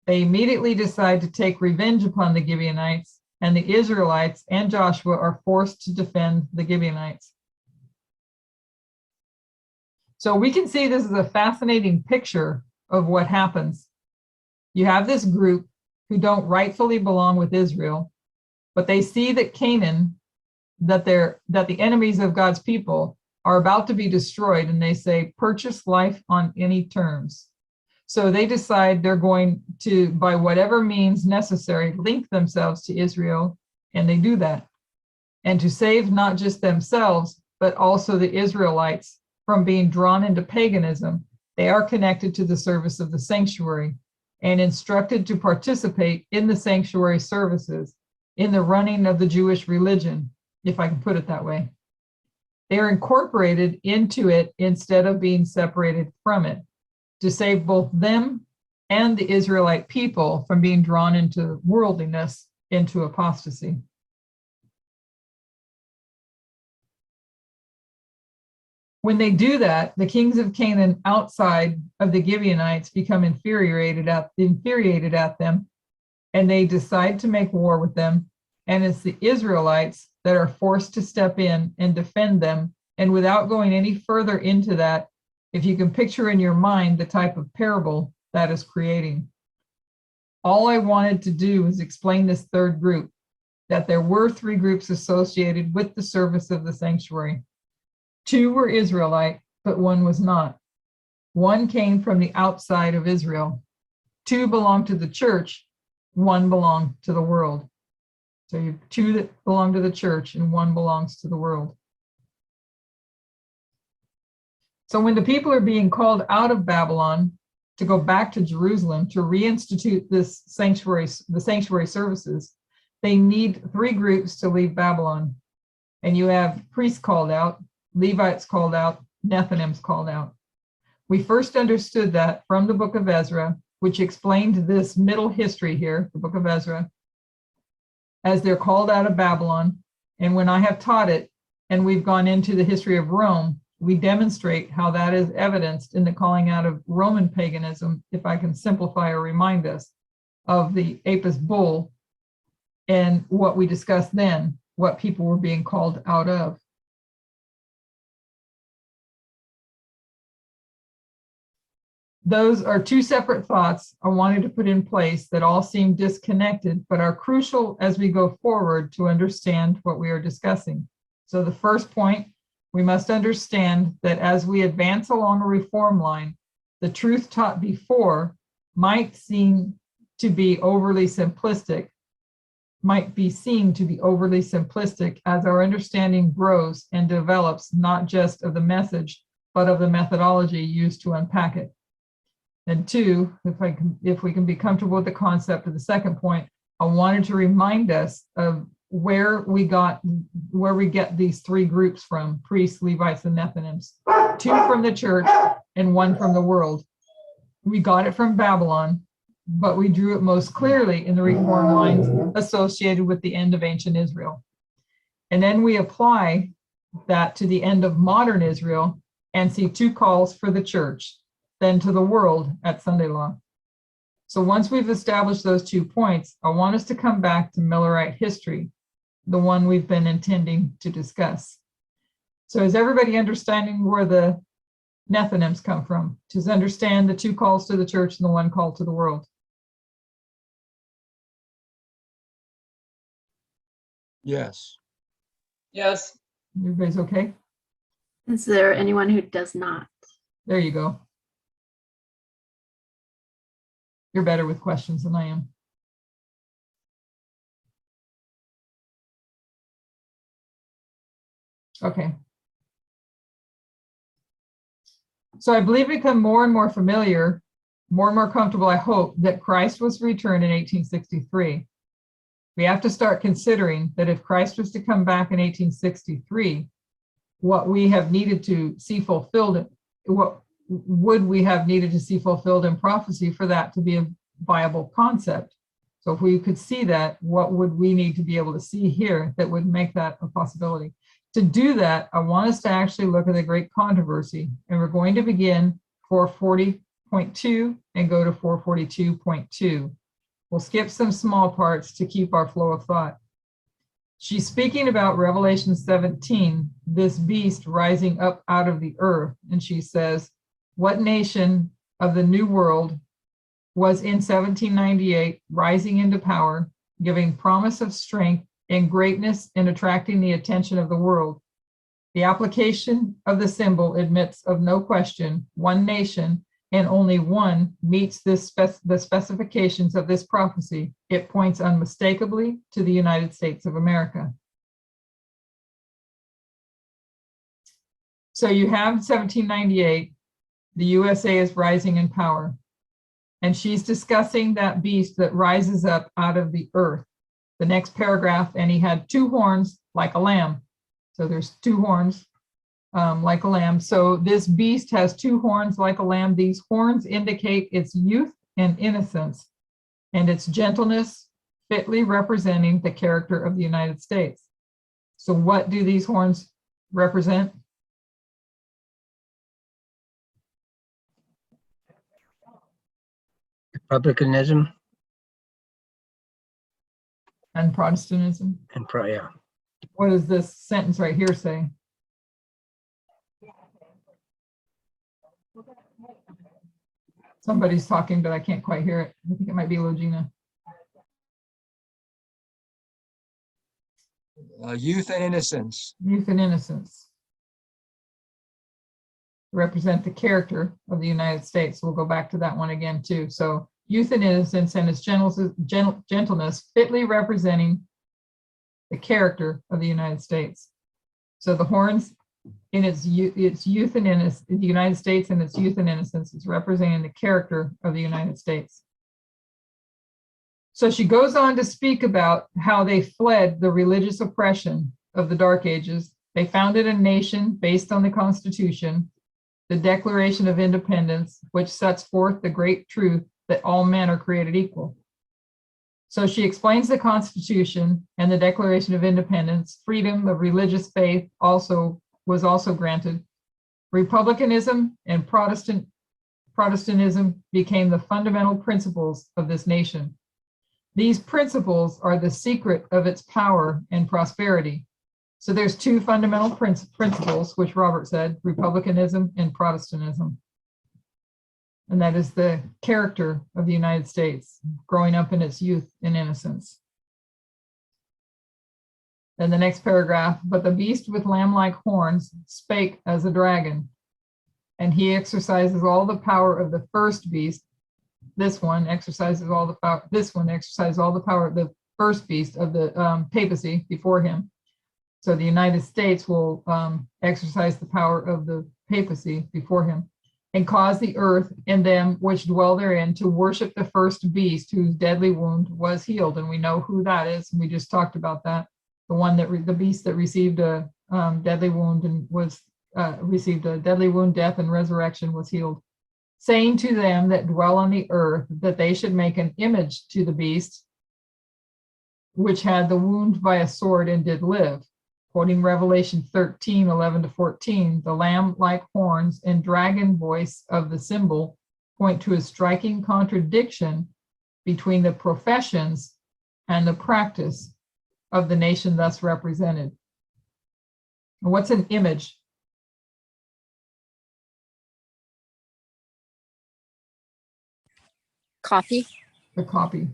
They immediately decide to take revenge upon the Gibeonites, and the Israelites and Joshua are forced to defend the Gibeonites. So we can see this is a fascinating picture of what happens. You have this group who don't rightfully belong with Israel, but they see that Canaan, that the enemies of God's people are about to be destroyed, and they say, purchase life on any terms. So they decide they're going to, by whatever means necessary, link themselves to Israel, and they do that. And to save not just themselves, but also the Israelites from being drawn into paganism, they are connected to the service of the sanctuary and instructed to participate in the sanctuary services, in the running of the Jewish religion, if I can put it that way. They are incorporated into it instead of being separated from it, to save both them and the Israelite people from being drawn into worldliness, into apostasy. When they do that, the kings of Canaan outside of the Gibeonites become infuriated at them, and they decide to make war with them. And it's the Israelites that are forced to step in and defend them. And without going any further into that, if you can picture in your mind the type of parable that is creating. All I wanted to do was explain this third group, that there were three groups associated with the service of the sanctuary. Two were Israelite, but one was not. One came from the outside of Israel. Two belonged to the church, one belonged to the world. So you have two that belong to the church and one belongs to the world. So when the people are being called out of Babylon to go back to Jerusalem to reinstitute this sanctuary, the sanctuary services, they need three groups to leave Babylon. And you have priests called out, Levites called out, Nethinims called out. We first understood that from the book of Ezra, which explained this middle history here, the book of Ezra, as they're called out of Babylon. And when I have taught it, and we've gone into the history of Rome, we demonstrate how that is evidenced in the calling out of Roman paganism, if I can simplify or remind us, of the Apis bull and what we discussed then, what people were being called out of. Those are two separate thoughts I wanted to put in place that all seem disconnected, but are crucial as we go forward to understand what we are discussing. So the first point, we must understand that as we advance along a reform line, the truth taught before might seem to be overly simplistic, as our understanding grows and develops, not just of the message, but of the methodology used to unpack it. And two, if we can be comfortable with the concept of the second point, I wanted to remind us of where we get these three groups from: priests, Levites, and Nethinims. Two from the church and one from the world. We got it from Babylon, but we drew it most clearly in the reform lines associated with the end of ancient Israel. And then we apply that to the end of modern Israel and see two calls for the church, then to the world at Sunday law. So once we've established those 2 points, I want us to come back to Millerite history, the one we've been intending to discuss. So is everybody understanding where the Nethinims come from? To understand the two calls to the church and the one call to the world. Yes. Yes. Everybody's okay? Is there anyone who does not? There you go. You're better with questions than I am. Okay. So I believe we become more and more familiar, more and more comfortable, I hope, that Christ was returned in 1863. We have to start considering that if Christ was to come back in 1863, what we have needed to see fulfilled, what would we have needed to see fulfilled in prophecy for that to be a viable concept? So if we could see that, what would we need to be able to see here that would make that a possibility? To do that, I want us to actually look at the great controversy, and we're going to begin 440.2 and go to 442.2. We'll skip some small parts to keep our flow of thought. She's speaking about Revelation 17, this beast rising up out of the earth, and she says, what nation of the New World was in 1798 rising into power, giving promise of strength and greatness and attracting the attention of the world? The application of the symbol admits of no question one nation and only one meets the specifications of this prophecy. It points unmistakably to the United States of America. So you have 1798, the USA is rising in power, and she's discussing that beast that rises up out of the earth. The next paragraph, and he had two horns like a lamb. So there's two horns like a lamb. So this beast has two horns like a lamb. These horns indicate its youth and innocence and its gentleness, fitly representing the character of the United States. So what do these horns represent? Republicanism And Protestantism. and yeah. What does this sentence right here say? Somebody's talking, but I can't quite hear it. I think it might be Logina. Youth and innocence. Youth and innocence represent the character of the United States. We'll go back to that one again too. So youth and innocence and its gentleness fitly representing the character of the United States. So the horns in its youth and innocence, the United States and its youth and innocence is representing the character of the United States. So she goes on to speak about how they fled the religious oppression of the Dark Ages. They founded a nation based on the Constitution, the Declaration of Independence, which sets forth the great truth that all men are created equal. So she explains the Constitution and the Declaration of Independence. Freedom of religious faith was also granted. Republicanism and Protestantism became the fundamental principles of this nation. These principles are the secret of its power and prosperity. So there's two fundamental principles, which Robert said, republicanism and Protestantism. And that is the character of the United States, growing up in its youth and innocence. Then the next paragraph, but the beast with lamb-like horns spake as a dragon, and he exercises all the power of the first beast. This one exercises all the power. This one exercises all the power of the first beast of the papacy before him. So the United States will exercise the power of the papacy before him, and cause the earth and them which dwell therein to worship the first beast whose deadly wound was healed. And we know who that is. And we just talked about that. The one that the beast that received a deadly wound and was received a deadly wound, death, and resurrection was healed. Saying to them that dwell on the earth that they should make an image to the beast, which had the wound by a sword and did live. Quoting Revelation 13:11-14, the lamb-like horns and dragon voice of the symbol point to a striking contradiction between the professions and the practice of the nation thus represented. And what's an image? Copy. A copy.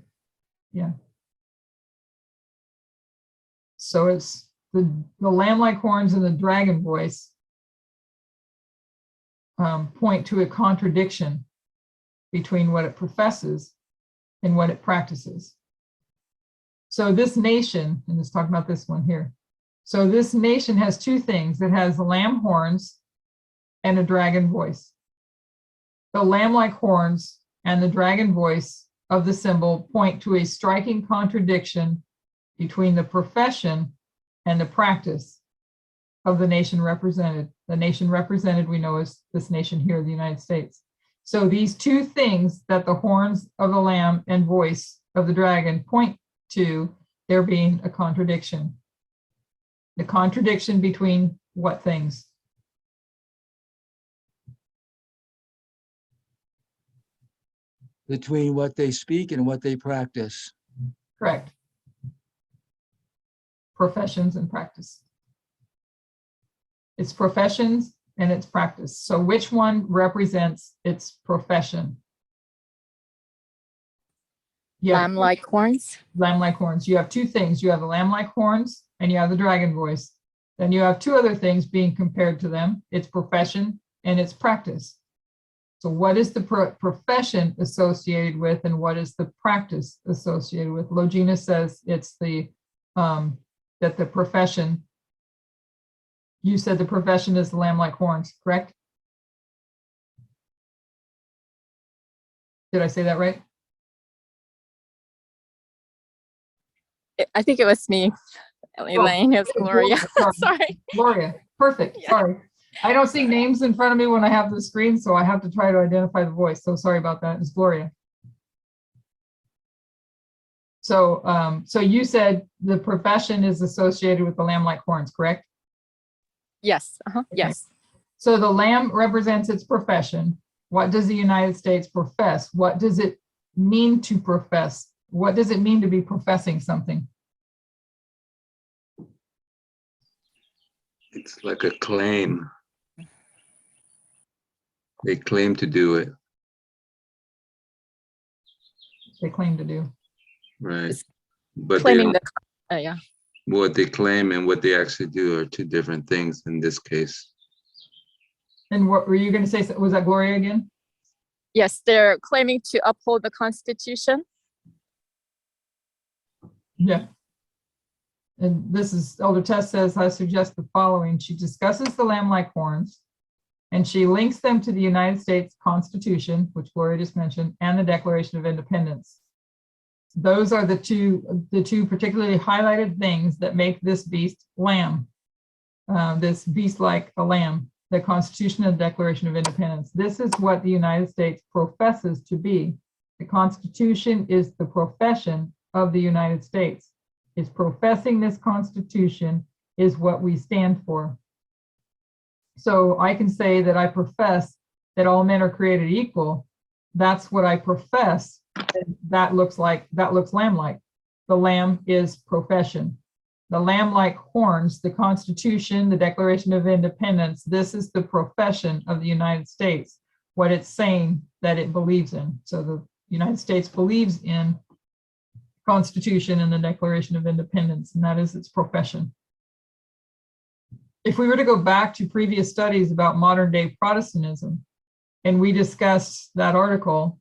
Yeah. So it's the lamb-like horns and the dragon voice point to a contradiction between what it professes and what it practices. So this nation, and let's talk about this one here. So this nation has two things. It has the lamb horns and a dragon voice. The lamb-like horns and the dragon voice of the symbol point to a striking contradiction between the profession and the practice of the nation represented. The nation represented, we know, is this nation here, the United States. So these two things that the horns of the lamb and voice of the dragon point to, there being a contradiction. The contradiction between what things? Between what they speak and what they practice. Correct. Professions and practice. It's professions and it's practice. So which one represents its profession? Yeah. Lamb-like horns. Lamb-like horns. You have two things. You have the lamb-like horns and you have the dragon voice. Then you have two other things being compared to them. It's profession and it's practice. So what is the profession associated with and what is the practice associated with? Logina says it's the, that the profession, you said the profession is the lamb-like horns, correct? Did I say that right? I think it was me, Elaine. It was Gloria. Sorry. Gloria, perfect, Yeah. sorry. I don't see names in front of me when I have the screen, so I have to try to identify the voice. So sorry about that. It's Gloria. So, so you said the profession is associated with the lamb-like horns, correct? Yes. Yes. So the lamb represents its profession. What does the United States profess? What does it mean to profess? What does it mean to be professing something? It's like a claim. They claim to do it, They claim to do. right? It's But they Claiming don't, the yeah. what they claim and what they actually do are two different things in this case. And what were you going to say? Was that Gloria again? Yes, they're claiming to uphold the Constitution. Yeah. And this is, Elder Tess says, I suggest the following. She discusses the lamb-like horns, and she links them to the United States Constitution, which Gloria just mentioned, and the Declaration of Independence. Those are the two particularly highlighted things that make this beast lamb, this beast like a lamb, the Constitution and Declaration of Independence. This is what the United States professes to be. The Constitution is the profession of the United States. It's professing this Constitution is what we stand for. So I can say that I profess that all men are created equal. That's what I profess that looks lamb-like. The lamb is profession. The lamb-like horns, the Constitution, the Declaration of Independence, this is the profession of the United States, what it's saying that it believes in. So the United States believes in Constitution and the Declaration of Independence, and that is its profession. If we were to go back to previous studies about modern day Protestantism, and we discussed that article,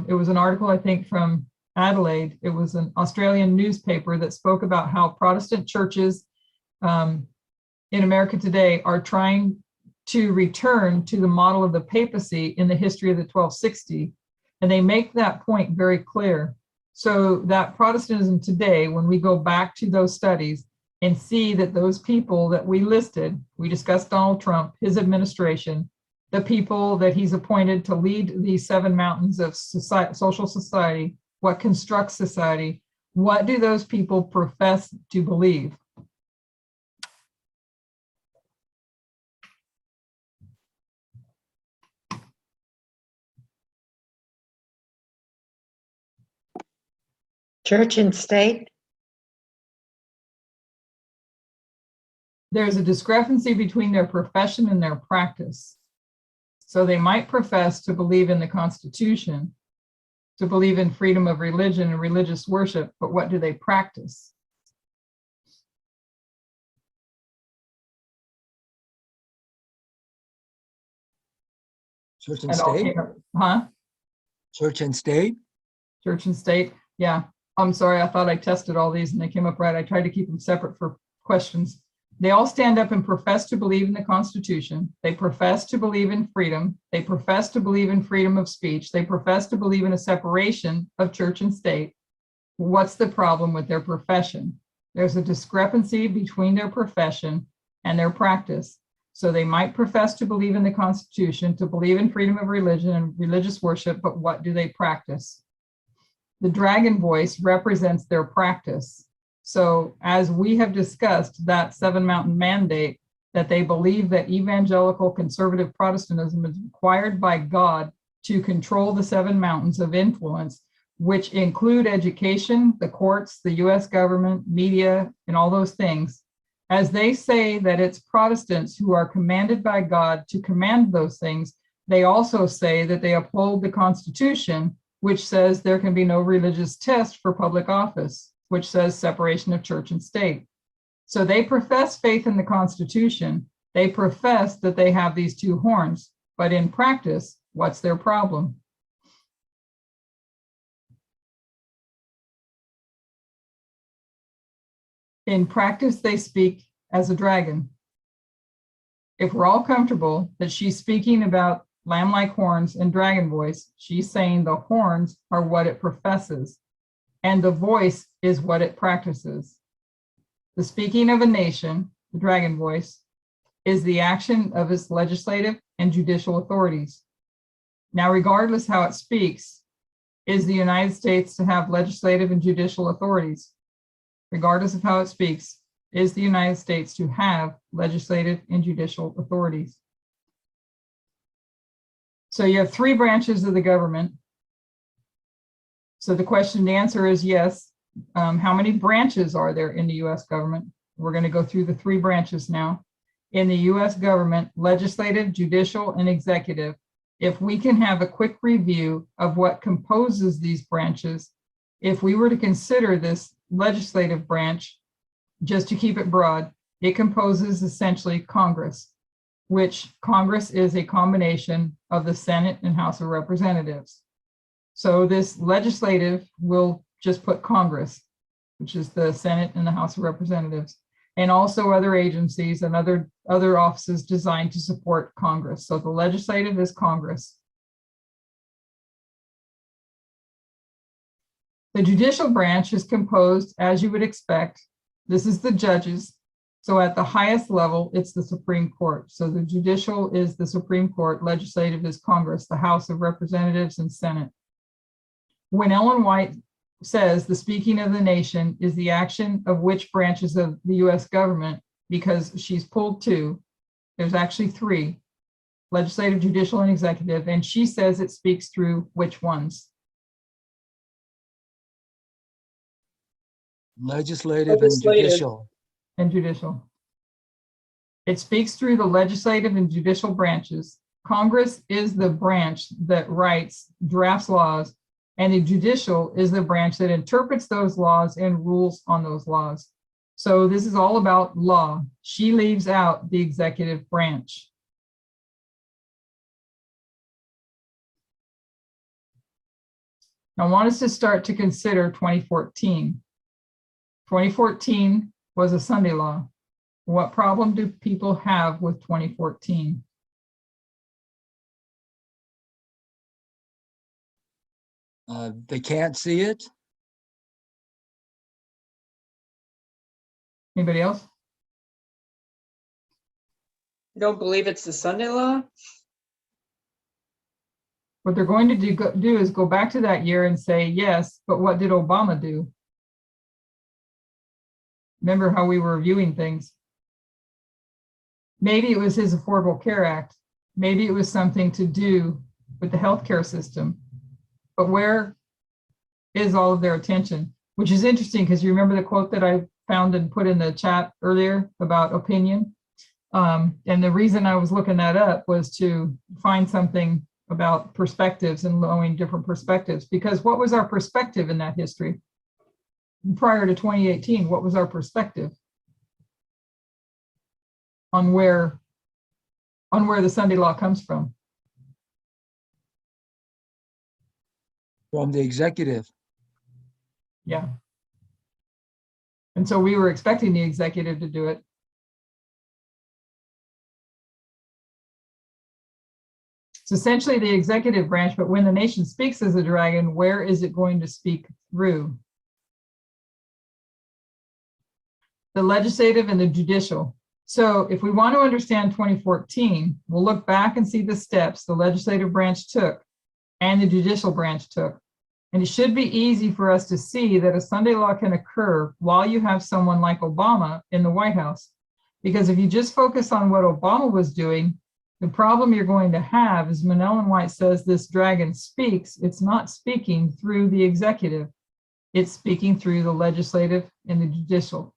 it was an article, I think, from Adelaide. It was an Australian newspaper that spoke about how Protestant churches in America today are trying to return to the model of the papacy in the history of the 1260. And they make that point very clear. So that Protestantism today, when we go back to those studies and see that those people that we listed, we discussed Donald Trump, his administration, the people that he's appointed to lead these 7 mountains of society, social society, what constructs society, what do those people profess to believe? Church and state? There's a discrepancy between their profession and their practice. So they might profess to believe in the Constitution, to believe in freedom of religion and religious worship, but what do they practice? Church and state? Huh? Church and state? Church and state, yeah. I'm sorry, I thought I tested all these and they came up right. I tried to keep them separate for questions. They all stand up and profess to believe in the Constitution. They profess to believe in freedom. They profess to believe in freedom of speech. They profess to believe in a separation of church and state. What's the problem with their profession? There's a discrepancy between their profession and their practice. So they might profess to believe in the Constitution, to believe in freedom of religion and religious worship, but what do they practice? The dragon voice represents their practice. So as we have discussed, that 7 Mountain Mandate, that they believe that evangelical conservative Protestantism is required by God to control the 7 mountains of influence, which include education, the courts, the US government, media, and all those things. As they say that it's Protestants who are commanded by God to command those things, they also say that they uphold the Constitution, which says there can be no religious test for public office, which says separation of church and state. So they profess faith in the Constitution. They profess that they have these 2 horns, but in practice, what's their problem? In practice, they speak as a dragon. If we're all comfortable that she's speaking about lamb-like horns and dragon voice, she's saying the horns are what it professes, and the voice is what it practices. The speaking of a nation, the dragon voice, is the action of its legislative and judicial authorities. Now, regardless how it speaks, is the United States to have legislative and judicial authorities? Regardless of how it speaks, is the United States to have legislative and judicial authorities? So you have 3 branches of the government. So the question, the answer is yes. How many branches are there in the US government? We're going to go through the 3 branches now. In the US government, legislative, judicial, and executive. If we can have a quick review of what composes these branches, if we were to consider this legislative branch, just to keep it broad, it composes essentially Congress, which Congress is a combination of the Senate and House of Representatives. So this legislative will just put Congress, which is the Senate and the House of Representatives, and also other agencies and other offices designed to support Congress. So the legislative is Congress. The judicial branch is composed, as you would expect. This is the judges. So at the highest level, it's the Supreme Court. So the judicial is the Supreme Court, legislative is Congress, the House of Representatives and Senate. When Ellen White says the speaking of the nation is the action of which branches of the US government, because she's pulled 2, there's actually 3, legislative, judicial, and executive, and she says it speaks through which ones? Legislative and Legislative. judicial. and judicial. It speaks through the legislative and judicial branches. Congress is the branch that writes, drafts laws, and the judicial is the branch that interprets those laws and rules on those laws. So this is all about law. She leaves out the executive branch. I want us to start to consider 2014. 2014 was a Sunday law. What problem do people have with 2014? They can't see it. Anybody else? You don't believe it's the Sunday law? What they're going to do is go back to that year and say, yes, but what did Obama do? Remember how we were reviewing things. Maybe it was his Affordable Care Act. Maybe it was something to do with the healthcare system. But where is all of their attention? Which is interesting because you remember the quote that I found and put in the chat earlier about opinion. And the reason I was looking that up was to find something about perspectives and knowing different perspectives, because what was our perspective in that history? Prior to 2018, what was our perspective on where the Sunday law comes from? From the executive. Yeah. And so we were expecting the executive to do it. It's essentially the executive branch, but when the nation speaks as a dragon, where is it going to speak through? The legislative and the judicial. So if we want to understand 2014, we'll look back and see the steps the legislative branch took and the judicial branch took. And it should be easy for us to see that a Sunday law can occur while you have someone like Obama in the White House. Because if you just focus on what Obama was doing, the problem you're going to have is when Ellen White says this dragon speaks, it's not speaking through the executive. It's speaking through the legislative and the judicial.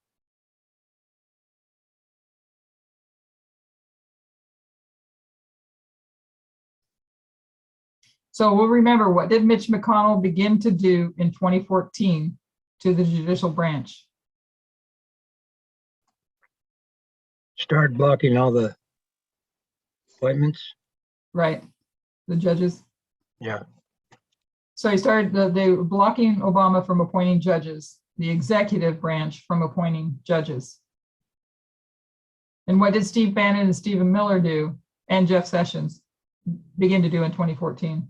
So we'll remember, what did Mitch McConnell begin to do in 2014 to the judicial branch? Start blocking all the appointments. Right, the judges. Yeah. So he started, they were blocking Obama from appointing judges, the executive branch from appointing judges. And what did Steve Bannon and Stephen Miller do, and Jeff Sessions begin to do in 2014?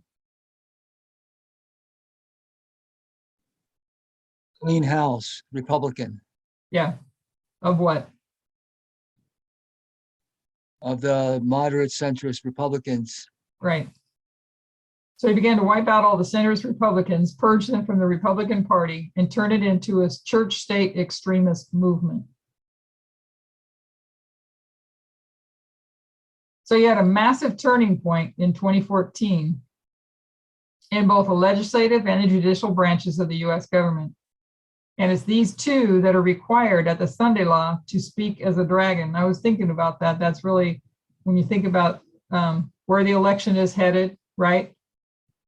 Clean house, Republican. Yeah, of what? Of the moderate centrist Republicans. Right. So he began to wipe out all the centrist Republicans, purge them from the Republican Party, and turn it into a church state extremist movement. So you had a massive turning point in 2014 in both the legislative and the judicial branches of the US government. And it's these two that are required at the Sunday law to speak as a dragon. I was thinking about that. That's really, when you think about where the election is headed, right?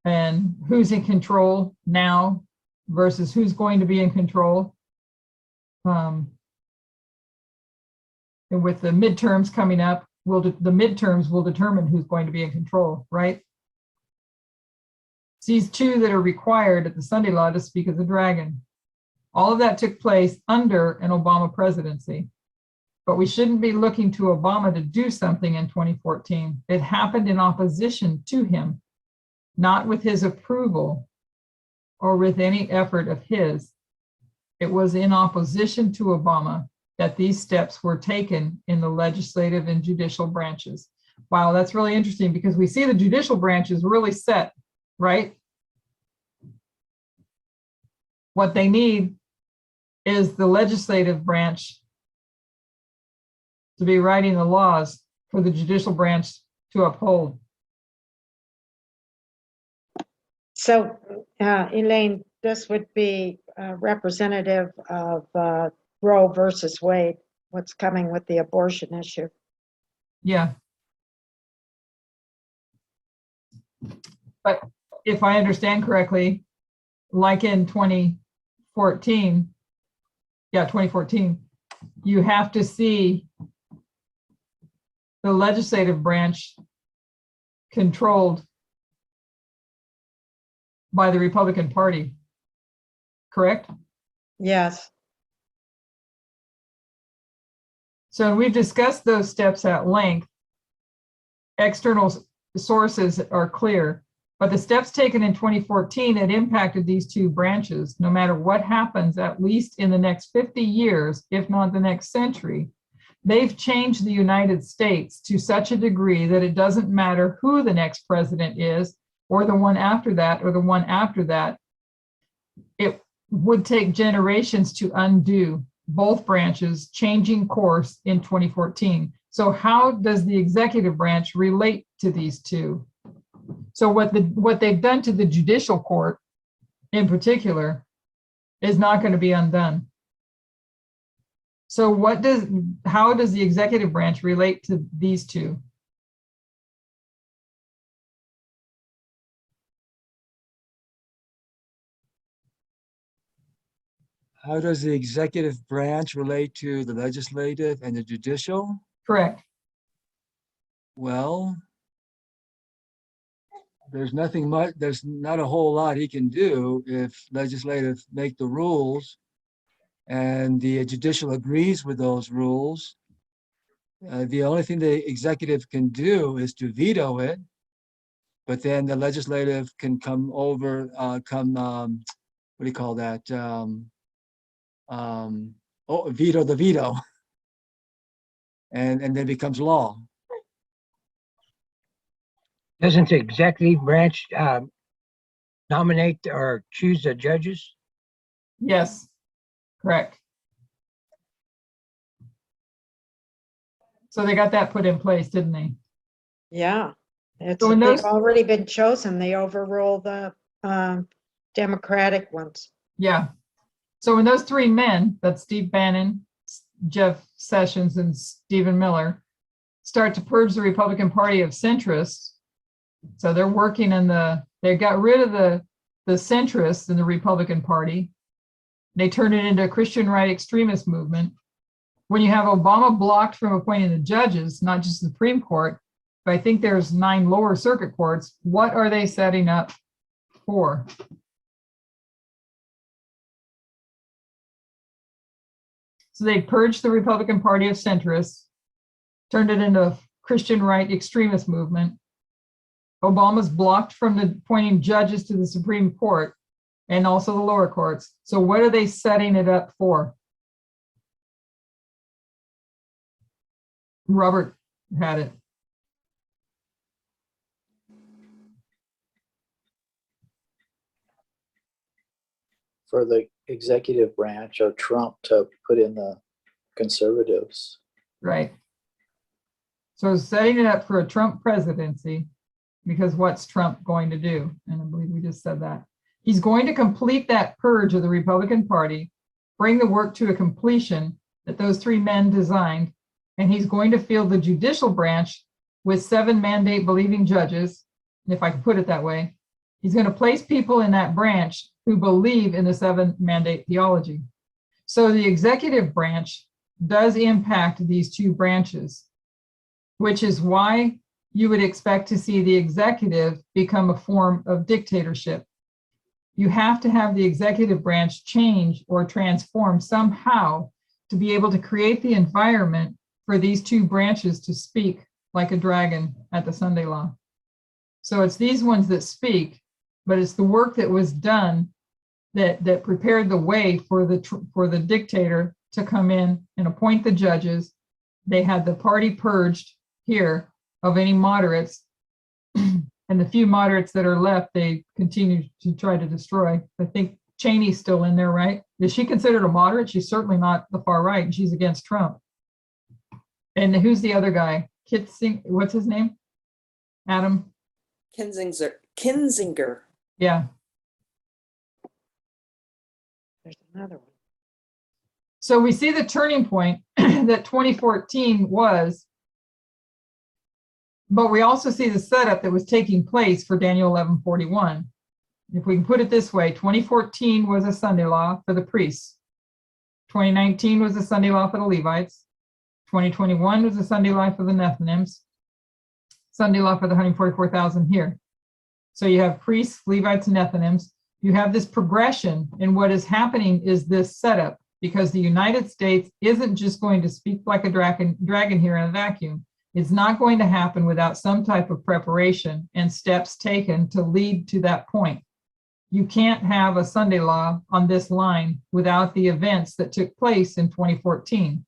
And who's in control now versus who's going to be in control. And with the midterms coming up, the midterms will determine who's going to be in control, right? It's these two that are required at the Sunday law to speak as a dragon. All of that took place under an Obama presidency, but we shouldn't be looking to Obama to do something in 2014. It happened in opposition to him, not with his approval or with any effort of his. It was in opposition to Obama that these steps were taken in the legislative and judicial branches. Wow, that's really interesting because we see the judicial branch is really set, right? What they need is the legislative branch to be writing the laws for the judicial branch to uphold. So, Elaine, this would be representative of Roe versus Wade, what's coming with the abortion issue. Yeah. But if I understand correctly, like in 2014, 2014, you have to see the legislative branch controlled by the Republican Party, correct? Yes. So we've discussed those steps at length. External sources are clear, but the steps taken in 2014 that impacted these two branches, no matter what happens, at least in the next 50 years, if not the next century, they've changed the United States to such a degree that it doesn't matter who the next president is, or the one after that, or the one after that. It would take generations to undo both branches changing course in 2014. So how does the executive branch relate to these two? So what they've done to the judicial court in particular is not going to be undone. So how does the executive branch relate to these two? How does the executive branch relate to the legislative and the judicial? Correct. Well, there's nothing much, there's not a whole lot he can do if legislative make the rules and the judicial agrees with those rules. The only thing the executive can do is to veto it, but then the legislative can come over, what do you call that? Veto the veto, and then becomes law. Doesn't the executive branch nominate or choose the judges? Yes, correct. So they got that put in place, didn't they? Yeah. It's, So when they've those- already been chosen. They overrule the Democratic ones. Yeah. So when those three men, that's Steve Bannon, Jeff Sessions, and Stephen Miller, start to purge the Republican Party of centrists, so they're working in they got rid of the centrists in the Republican Party. They turned it into a Christian right extremist movement. When you have Obama blocked from appointing the judges, not just the Supreme Court, but I think there's 9 lower circuit courts, what are they setting up for? So they purged the Republican Party of centrists, turned it into a Christian right extremist movement. Obama's blocked from appointing judges to the Supreme Court and also the lower courts. So what are they setting it up for? Robert had it. For the executive branch or Trump to put in the conservatives. Right. So setting it up for a Trump presidency, because what's Trump going to do? And I believe we just said that. He's going to complete that purge of the Republican Party, bring the work to a completion that those 3 men designed, and he's going to fill the judicial branch with 7 mandate believing judges, if I can put it that way. He's going to place people in that branch who believe in the 7 mandate theology. So the executive branch does impact these 2 branches, which is why you would expect to see the executive become a form of dictatorship. You have to have the executive branch change or transform somehow to be able to create the environment for these 2 branches to speak like a dragon at the Sunday law. So it's these ones that speak, but it's the work that was done that prepared the way for the dictator to come in and appoint the judges. They had the party purged here of any moderates, and the few moderates that are left, they continue to try to destroy. I think Cheney's still in there, right? Is she considered a moderate? She's certainly not the far right, and she's against Trump. And who's the other guy? What's his name? Adam? Kinzinger. Yeah. another one. So we see the turning point that 2014 was, but we also see the setup that was taking place for Daniel 11:41. If we can put it this way, 2014 was a Sunday law for the priests. 2019 was a Sunday law for the Levites. 2021 was a Sunday law for the Nethinims. Sunday law for the 144,000 here. So you have priests, Levites, and Nethinims. You have this progression, and what is happening is this setup, because the United States isn't just going to speak like a dragon here in a vacuum. It's not going to happen without some type of preparation and steps taken to lead to that point. You can't have a Sunday law on this line without the events that took place in 2014.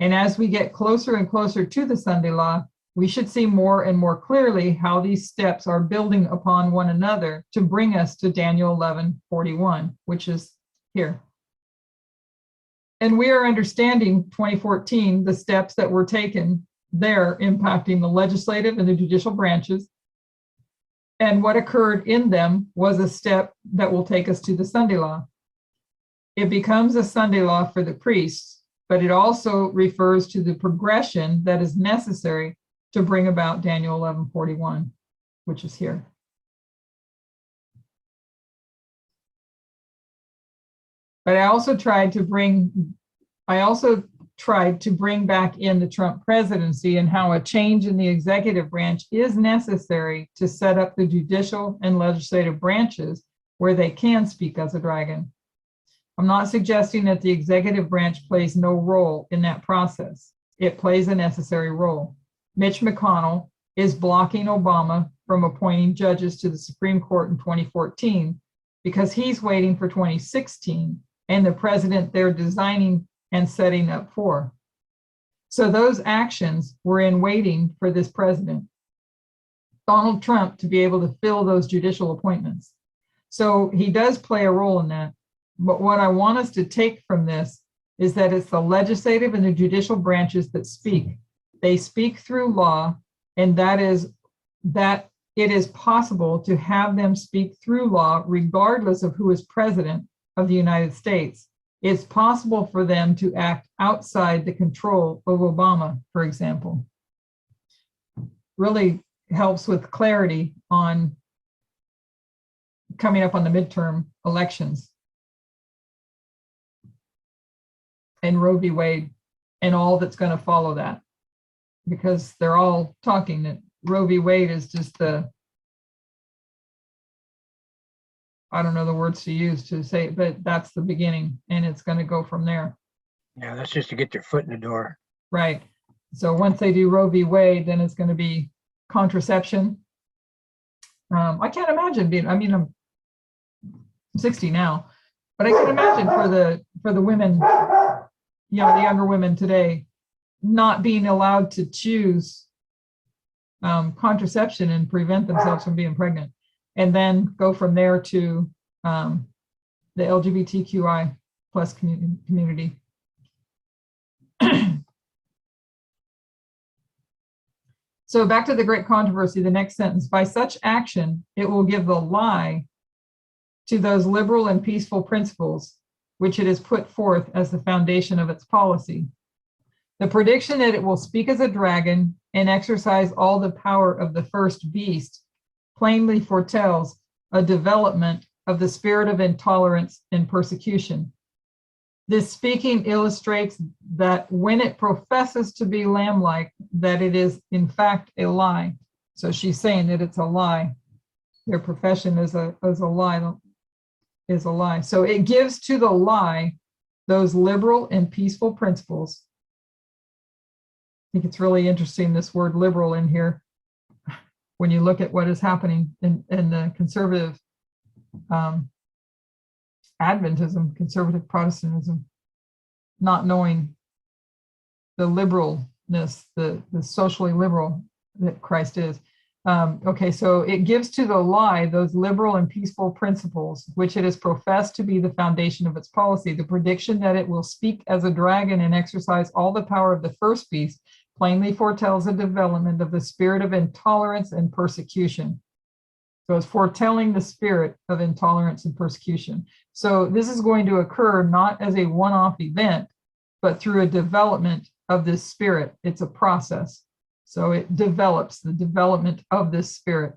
And as we get closer and closer to the Sunday law, we should see more and more clearly how these steps are building upon one another to bring us to Daniel 11:41, which is here. And we are understanding 2014, the steps that were taken there impacting the legislative and the judicial branches. And what occurred in them was a step that will take us to the Sunday law. It becomes a Sunday law for the priests, but it also refers to the progression that is necessary to bring about Daniel 11:41, which is here. But I also tried to bring back in the Trump presidency and how a change in the executive branch is necessary to set up the judicial and legislative branches where they can speak as a dragon. I'm not suggesting that the executive branch plays no role in that process. It plays a necessary role. Mitch McConnell is blocking Obama from appointing judges to the Supreme Court in 2014 because he's waiting for 2016 and the president they're designing and setting up for. So those actions were in waiting for this president, Donald Trump, to be able to fill those judicial appointments. So he does play a role in that. But what I want us to take from this is that it's the legislative and the judicial branches that speak. They speak through law, and that it is possible to have them speak through law regardless of who is president of the United States. It's possible for them to act outside the control of Obama, for example. Really helps with clarity on coming up on the midterm elections. And Roe v. Wade and all that's going to follow that. Because they're all talking that Roe v. Wade is just the, I don't know the words to use to say it, but that's the beginning, and it's going to go from there. Yeah, that's just to get their foot in the door. Right. So once they do Roe v. Wade, then it's going to be contraception. I can't imagine being, I mean, I'm 60 now, but I can imagine for the women, you know, the younger women today, not being allowed to choose contraception and prevent themselves from being pregnant, and then go from there to the LGBTQI plus community. So back to the great controversy, the next sentence: by such action, it will give the lie to those liberal and peaceful principles which it has put forth as the foundation of its policy. The prediction that it will speak as a dragon and exercise all the power of the first beast plainly foretells a development of the spirit of intolerance and persecution. This speaking illustrates that when it professes to be lamb-like, that it is in fact a lie. So she's saying that it's a lie. Their profession is a lie. So it gives to the lie those liberal and peaceful principles. I think it's really interesting, this word liberal in here, when you look at what is happening in the conservative Adventism, conservative Protestantism, not knowing the liberalness, the socially liberal that Christ is. Okay, so it gives to the lie those liberal and peaceful principles, which it has professed to be the foundation of its policy. The prediction that it will speak as a dragon and exercise all the power of the first beast plainly foretells a development of the spirit of intolerance and persecution. goes foretelling the spirit of intolerance and persecution. So this is going to occur not as a one-off event, but through a development of this spirit. It's a process. So it develops, the development of this spirit.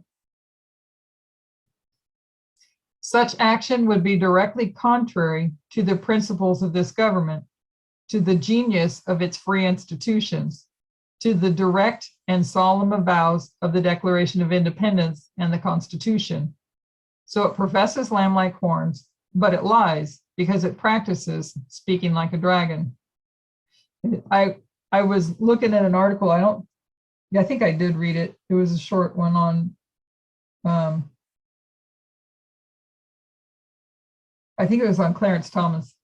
Such action would be directly contrary to the principles of this government, to the genius of its free institutions, to the direct and solemn avows of the Declaration of Independence and the Constitution. So it professes lamb-like horns, but it lies because it practices speaking like a dragon. I was looking at an article, I think I did read it. It was a short one on, I think it was on Clarence Thomas.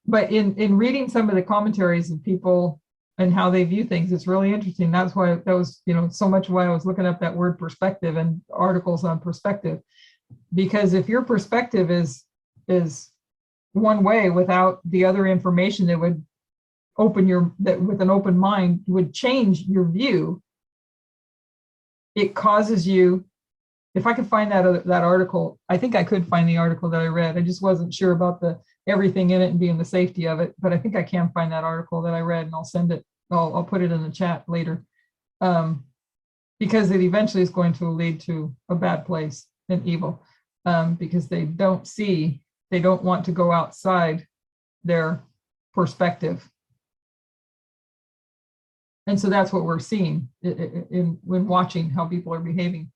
But in reading some of the commentaries of people and how they view things, it's really interesting. That's why that was, so much why I was looking up that word perspective and articles on perspective. Because if your perspective is one way without the other information that would that with an open mind would change your view, it causes you, if I could find that article, I think I could find the article that I read. I just wasn't sure about everything in it and being the safety of it, but I think I can find that article that I read and I'll send it. I'll put it in the chat later, because it eventually is going to lead to a bad place and evil, because they don't want to go outside their perspective. And so that's what we're seeing when watching how people are behaving.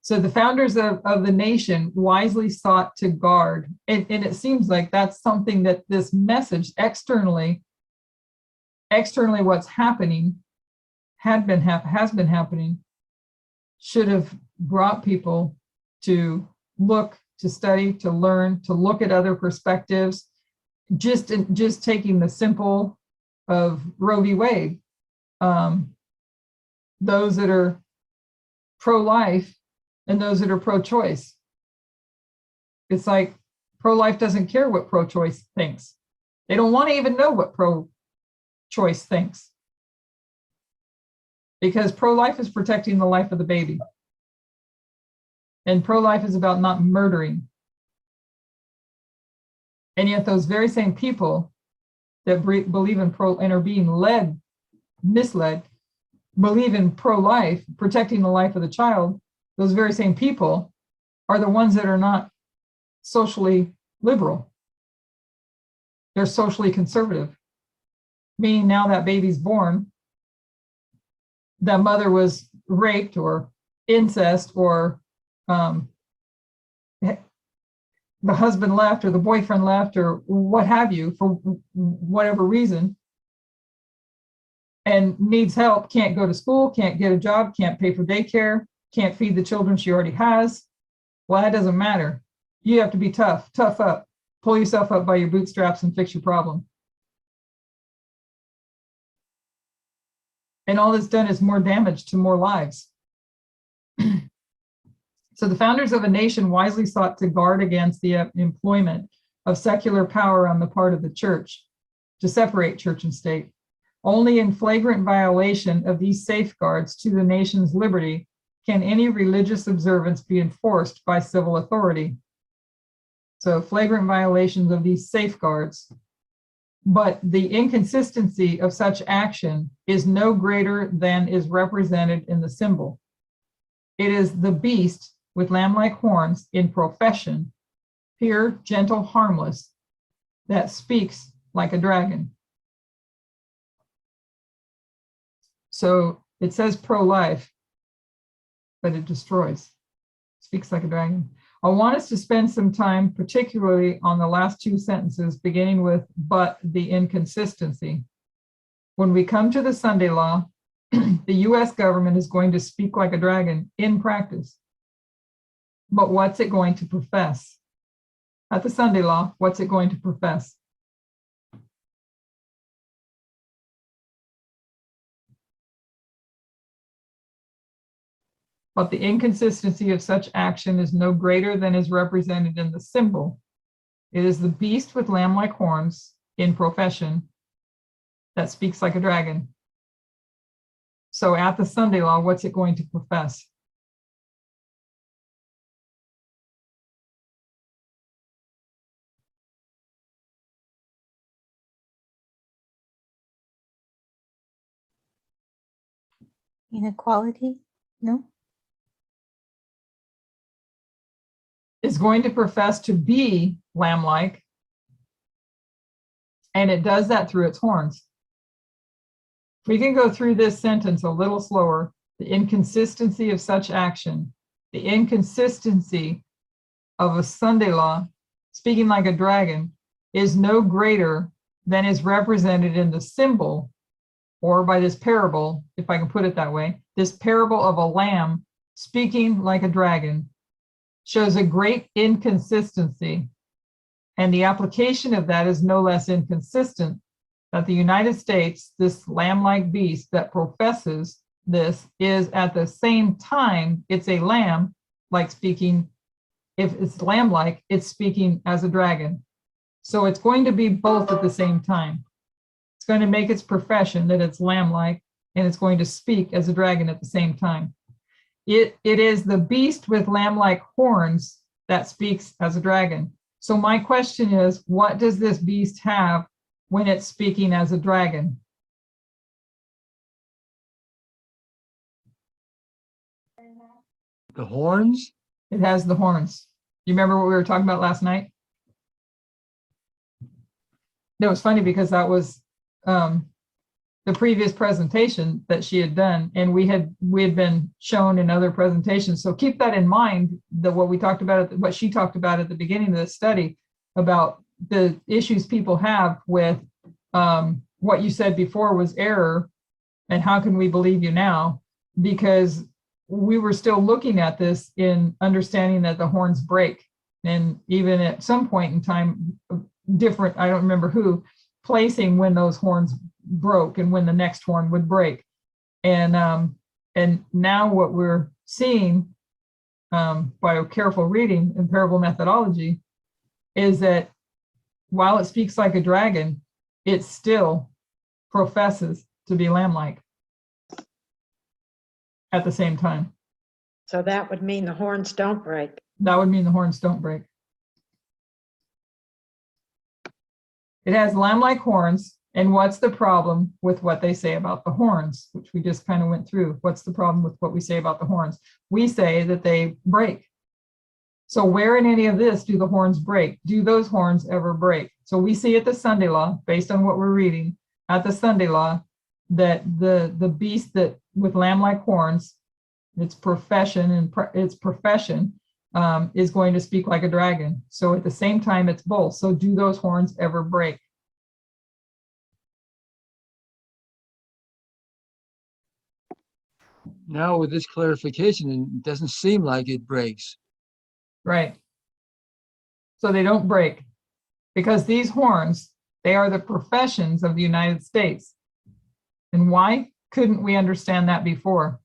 So the founders of the nation wisely sought to guard, and it seems like that's something that this message externally what's happening, has been happening, should have brought people to look, to study, to learn, to look at other perspectives, just taking the simple of Roe v. Wade. Those that are pro-life and those that are pro-choice. It's like pro-life doesn't care what pro-choice thinks. They don't want to even know what pro-choice thinks. Because pro-life is protecting the life of the baby. And pro-life is about not murdering. And yet those very same people that believe in and are being misled, believe in pro-life, protecting the life of the child, those very same people are the ones that are not socially liberal. They're socially conservative, meaning now that baby's born, that mother was raped or incest, or the husband left or the boyfriend left or what have you for whatever reason, and needs help, can't go to school, can't get a job, can't pay for daycare, can't feed the children she already has. Well, that doesn't matter. You have to be tough up, pull yourself up by your bootstraps and fix your problem. And all that's done is more damage to more lives. So the founders of a nation wisely sought to guard against the employment of secular power on the part of the church, to separate church and state. Only in flagrant violation of these safeguards to the nation's liberty can any religious observance be enforced by civil authority. So flagrant violations of these safeguards, but the inconsistency of such action is no greater than is represented in the symbol. It is the beast with lamb-like horns in profession, pure, gentle, harmless, that speaks like a dragon. So it says pro-life, but it destroys, speaks like a dragon. I want us to spend some time, particularly on the last two sentences, beginning with, but the inconsistency. When we come to the Sunday law, the US government is going to speak like a dragon in practice. But what's it going to profess? At the Sunday law, what's it going to profess? But the inconsistency of such action is no greater than is represented in the symbol. It is the beast with lamb-like horns in profession that speaks like a dragon. So at the Sunday law, what's it going to profess? Inequality? No? Is going to profess to be lamb-like, and it does that through its horns. We can go through this sentence a little slower. The inconsistency of such action, the inconsistency of a Sunday law, speaking like a dragon, is no greater than is represented in the symbol, or by this parable, if I can put it that way. This parable of a lamb speaking like a dragon shows a great inconsistency, and the application of that is no less inconsistent, that the United States, this lamb-like beast that professes this, is at the same time, it's a lamb, like speaking, if it's lamb-like, it's speaking as a dragon. So it's going to be both at the same time. It's going to make its profession that it's lamb-like, and it's going to speak as a dragon at the same time. It is the beast with lamb-like horns that speaks as a dragon. So my question is, what does this beast have when it's speaking as a dragon? The horns? It has the horns. You remember what we were talking about last night? No, it's funny because that was the previous presentation that she had done, and we had been shown in other presentations. So keep that in mind, that what we talked about, what she talked about at the beginning of the study, about the issues people have with what you said before was error, and how can we believe you now? Because we were still looking at this in understanding that the horns break, and even at some point in time, different, I don't remember who, placing when those horns broke and when the next horn would break. And now what we're seeing by careful reading and parable methodology is that while it speaks like a dragon, it still professes to be lamb-like at the same time. So that would mean the horns don't break. That would mean the horns don't break. It has lamb-like horns, and what's the problem with what they say about the horns, which we just kind of went through? What's the problem with what we say about the horns? We say that they break. So where in any of this do the horns break? Do those horns ever break? So we see at the Sunday law, based on what we're reading, at the Sunday law, that the beast that with lamb-like horns, its profession is going to speak like a dragon. So at the same time, it's both. So do those horns ever break? Now with this clarification, it doesn't seem like it breaks. Right. So they don't break, because these horns, they are the professions of the United States. And why couldn't we understand that before?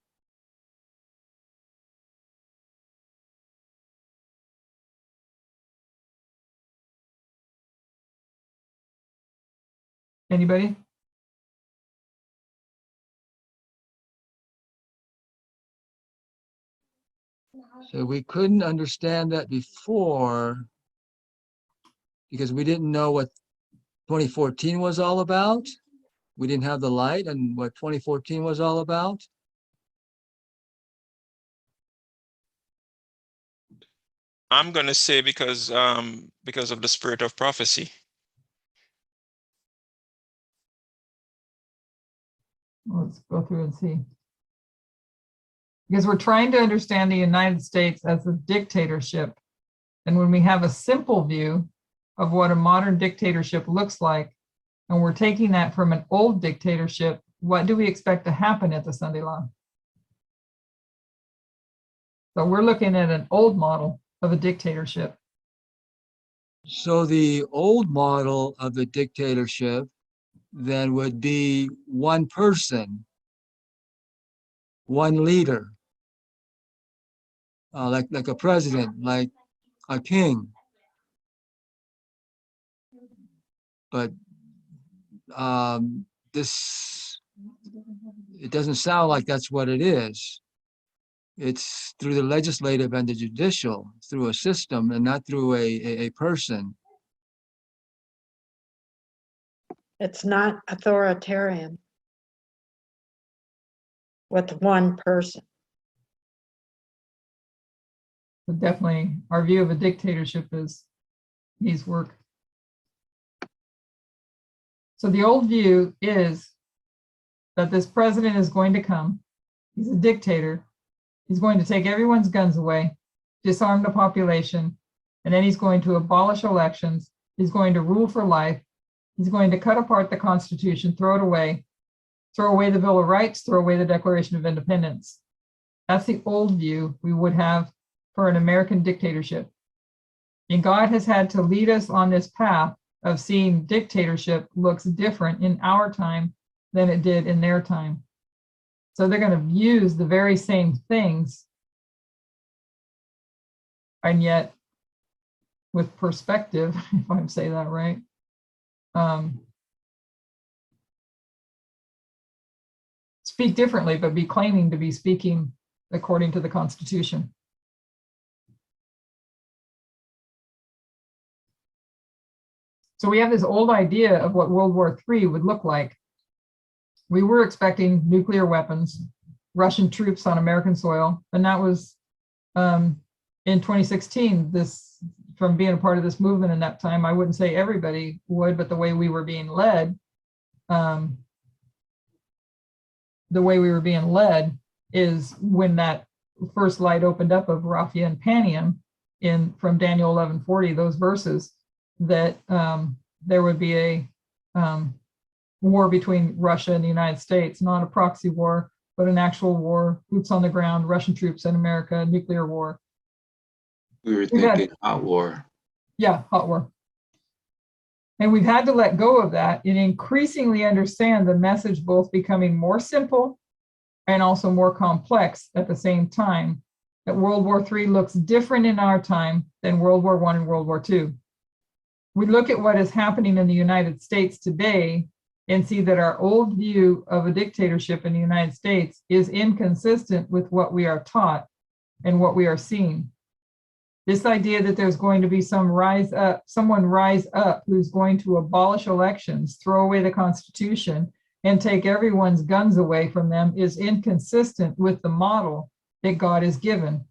Anybody? So we couldn't understand that before because we didn't know what 2014 was all about. We didn't have the light on what 2014 was all about. I'm going to say because of the spirit of prophecy. Let's go through and see. Because we're trying to understand the United States as a dictatorship. And when we have a simple view of what a modern dictatorship looks like, and we're taking that from an old dictatorship, what do we expect to happen at the Sunday law? So we're looking at an old model of a dictatorship. So the old model of the dictatorship then would be one person, one leader, like a president, like a king. But it doesn't sound like that's what it is. It's through the legislative and the judicial, through a system and not through a person. It's not authoritarian. with one person. But definitely our view of a dictatorship is needs work. So the old view is that this president is going to come. He's a dictator. He's going to take everyone's guns away, disarm the population, and then he's going to abolish elections. He's going to rule for life. He's going to cut apart the Constitution, throw it away, throw away the Bill of Rights, throw away the Declaration of Independence. That's the old view we would have for an American dictatorship. And God has had to lead us on this path of seeing dictatorship looks different in our time than it did in their time. So they're going to use the very same things, and yet with perspective, if I say that right, speak differently, but be claiming to be speaking according to the Constitution. So we have this old idea of what World War III would look like. We were expecting nuclear weapons, Russian troops on American soil, and that was in 2016. This, from being a part of this movement in that time, I wouldn't say everybody would, but the way we were being led, is when that first light opened up of Raphia and Panium from Daniel 11:40, those verses, that there would be a war between Russia and the United States, not a proxy war, but an actual war, boots on the ground, Russian troops in America, nuclear war. We were thinking hot war. Yeah, hot war. And we've had to let go of that and increasingly understand the message both becoming more simple and also more complex at the same time, that World War III looks different in our time than World War I and World War II. We look at what is happening in the United States today and see that our old view of a dictatorship in the United States is inconsistent with what we are taught and what we are seeing. This idea that there's going to be someone rise up who's going to abolish elections, throw away the Constitution, and take everyone's guns away from them is inconsistent with the model that God has given.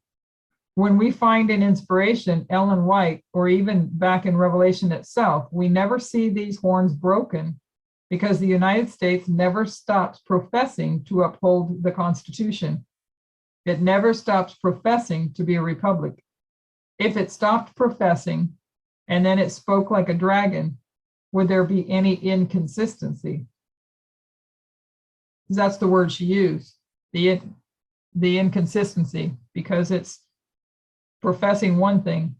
When we find an inspiration, Ellen White, or even back in Revelation itself, we never see these horns broken because the United States never stops professing to uphold the Constitution. It never stops professing to be a republic. If it stopped professing and then it spoke like a dragon, would there be any inconsistency? That's the word she used, the inconsistency, because it's professing one thing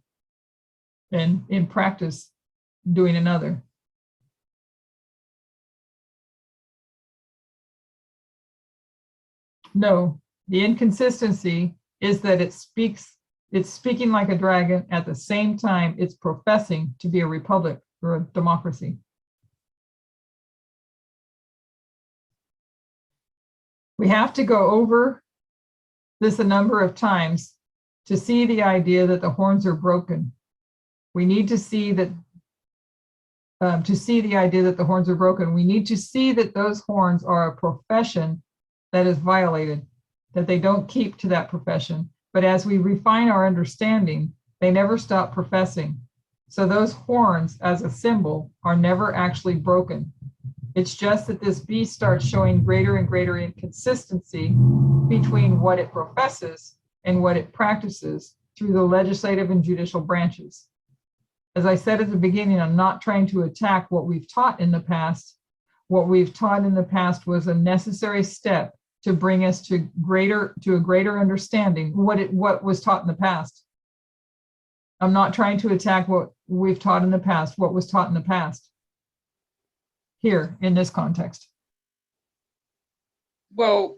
and in practice doing another. No, the inconsistency is that it's speaking like a dragon, at the same time it's professing to be a republic or a democracy. We have to go over this a number of times to see the idea that the horns are broken. We need to see that, the idea that the horns are broken, we need to see that those horns are a profession that is violated, that they don't keep to that profession. But as we refine our understanding, they never stop professing. So those horns as a symbol are never actually broken. It's just that this beast starts showing greater and greater inconsistency between what it professes and what it practices through the legislative and judicial branches. As I said at the beginning, I'm not trying to attack what we've taught in the past. What we've taught in the past was a necessary step to bring us to a greater understanding what was taught in the past. I'm not trying to attack what we've taught in the past, what was taught in the past here in this context. Well,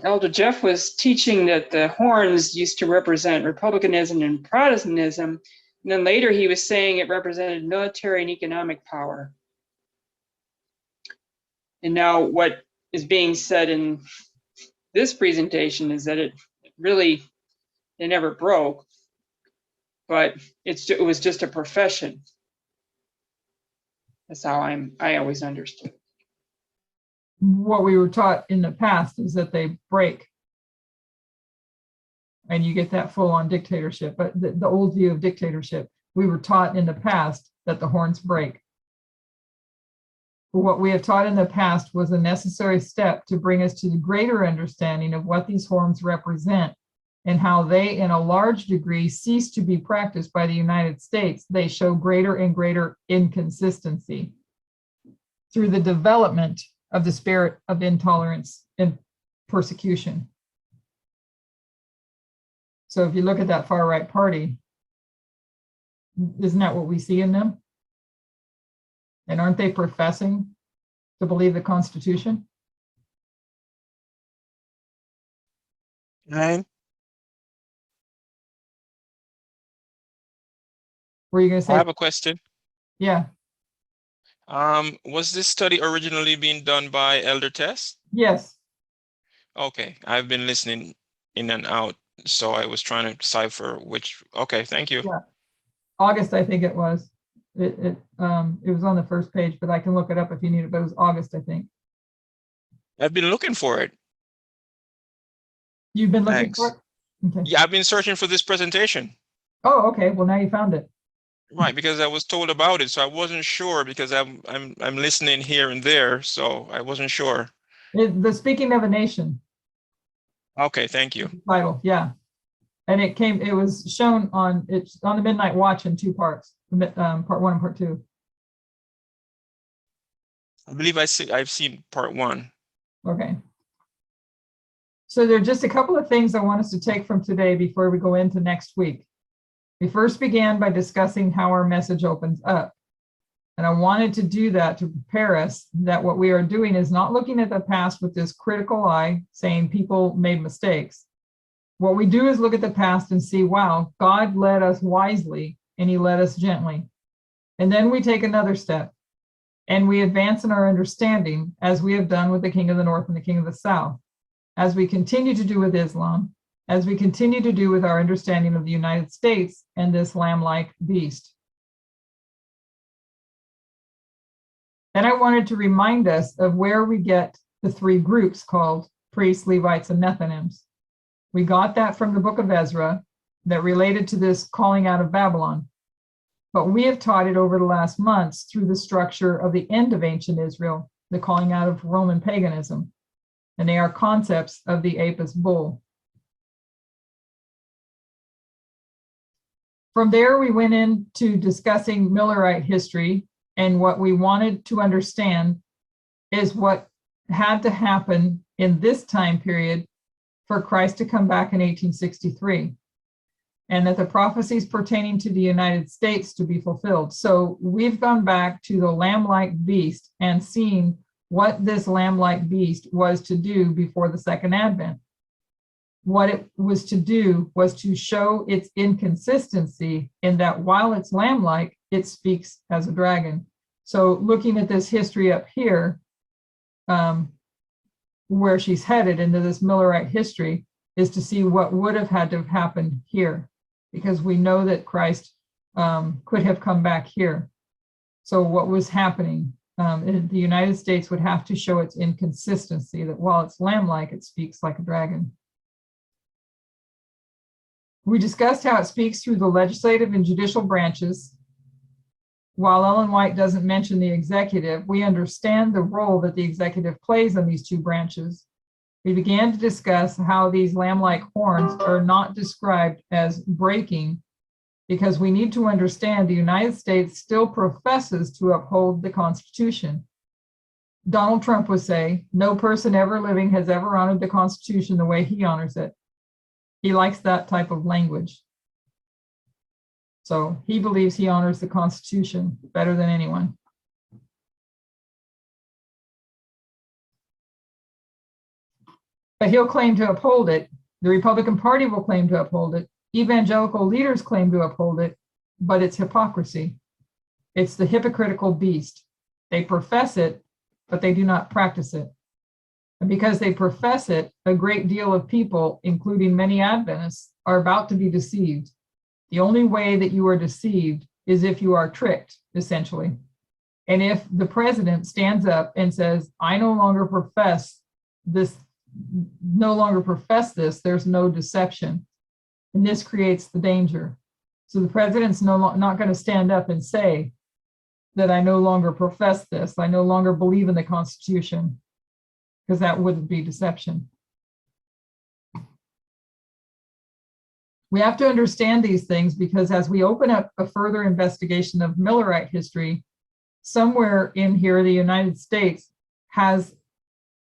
Elder Jeff was teaching that the horns used to represent republicanism and Protestantism, and then later he was saying it represented military and economic power. And now what is being said in this presentation is that it never broke, but it was just a profession. That's how I always understood. what we were taught in the past is that they break. And you get that full on dictatorship. But the old view of dictatorship, we were taught in the past that the horns break. What we have taught in the past was a necessary step to bring us to the greater understanding of what these horns represent and how they, in a large degree, cease to be practiced by the United States. They show greater and greater inconsistency through the development of the spirit of intolerance and persecution. So if you look at that far right party, isn't that what we see in them? And aren't they professing to believe the Constitution? Elaine, Were you going to I say? have a question. Yeah. Was this study originally being done by Elder Tess? Yes. Okay, I've been listening in and out, so I was trying to decipher which. Okay, thank you. Yeah. August, I think it was. It was on the first page, but I can look it up if you need it. But it was August, I think. I've been looking for it. You've been looking Thanks. for it? Okay. Yeah, I've been searching for this presentation. Oh, okay. Well, now you found it. Right, because I was told about it, so I wasn't sure because I'm listening here and there, so I wasn't sure. The Speaking of a Nation Okay, thank you. title, yeah. And it was shown on the Midnight Watch in 2 parts, part 1 and part 2. I believe I've seen part 1. Okay. So there are just a couple of things I want us to take from today before we go into next week. We first began by discussing how our message opens up. And I wanted to do that to prepare us that what we are doing is not looking at the past with this critical eye, saying people made mistakes. What we do is look at the past and see, wow, God led us wisely and he led us gently. And then we take another step and we advance in our understanding, as we have done with the King of the North and the King of the South, as we continue to do with Islam, as we continue to do with our understanding of the United States and this lamb-like beast. Then I wanted to remind us of where we get the 3 groups called priests, Levites, and Nethinims. We got that from the book of Ezra that related to this calling out of Babylon. But we have taught it over the last months through the structure of the end of ancient Israel, the calling out of Roman paganism. And they are concepts of the Apis bull. From there, we went into discussing Millerite history, and what we wanted to understand is what had to happen in this time period for Christ to come back in 1863, and that the prophecies pertaining to the United States to be fulfilled. So we've gone back to the lamb-like beast and seen what this lamb-like beast was to do before the second advent. What it was to do was to show its inconsistency in that while it's lamb-like, it speaks as a dragon. So looking at this history up here, where she's headed into this Millerite history, is to see what would have had to have happened here, because we know that Christ could have come back here. So what was happening? The United States would have to show its inconsistency, that while it's lamb-like, it speaks like a dragon. We discussed how it speaks through the legislative and judicial branches. While Ellen White doesn't mention the executive, we understand the role that the executive plays in these 2 branches. We began to discuss how these lamb-like horns are not described as breaking, because we need to understand the United States still professes to uphold the Constitution. Donald Trump would say, no person ever living has ever honored the Constitution the way he honors it. He likes that type of language. So he believes he honors the Constitution better than anyone. But he'll claim to uphold it. The Republican Party will claim to uphold it. Evangelical leaders claim to uphold it, but it's hypocrisy. It's the hypocritical beast. They profess it, but they do not practice it. And because they profess it, a great deal of people, including many Adventists, are about to be deceived. The only way that you are deceived is if you are tricked, essentially. And if the president stands up and says, I no longer profess this, there's no deception. And this creates the danger. So the president's not going to stand up and say that I no longer profess this, I no longer believe in the Constitution, because that wouldn't be deception. We have to understand these things because as we open up a further investigation of Millerite history, somewhere in here, the United States has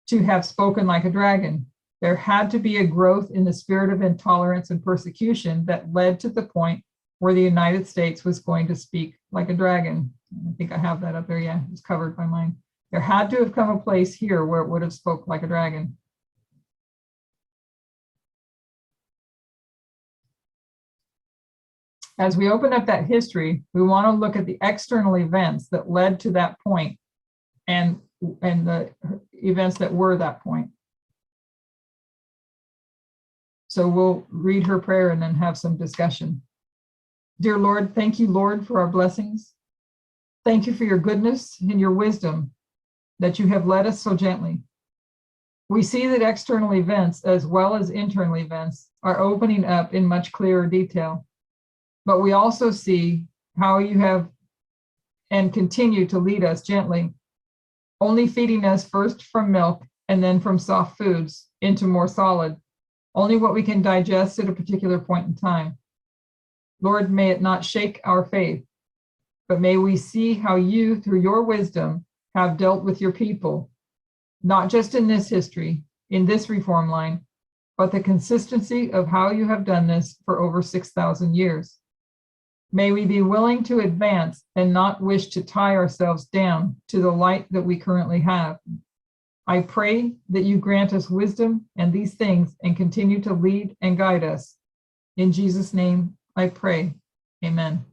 to have spoken like a dragon. There had to be a growth in the spirit of intolerance and persecution that led to the point where the United States was going to speak like a dragon. I think I have that up there. Yeah, it's covered by mine. There had to have come a place here where it would have spoke like a dragon. As we open up that history, we want to look at the external events that led to that point and the events that were that point. So we'll read her prayer and then have some discussion. Dear Lord, thank you, Lord, for our blessings. Thank you for your goodness and your wisdom that you have led us so gently. We see that external events as well as internal events are opening up in much clearer detail. But we also see how you have and continue to lead us gently, only feeding us first from milk and then from soft foods into more solid, only what we can digest at a particular point in time. Lord, may it not shake our faith, but may we see how you, through your wisdom, have dealt with your people, not just in this history, in this reform line, but the consistency of how you have done this for over 6,000 years. May we be willing to advance and not wish to tie ourselves down to the light that we currently have. I pray that you grant us wisdom and these things and continue to lead and guide us. In Jesus' name, I pray. Amen.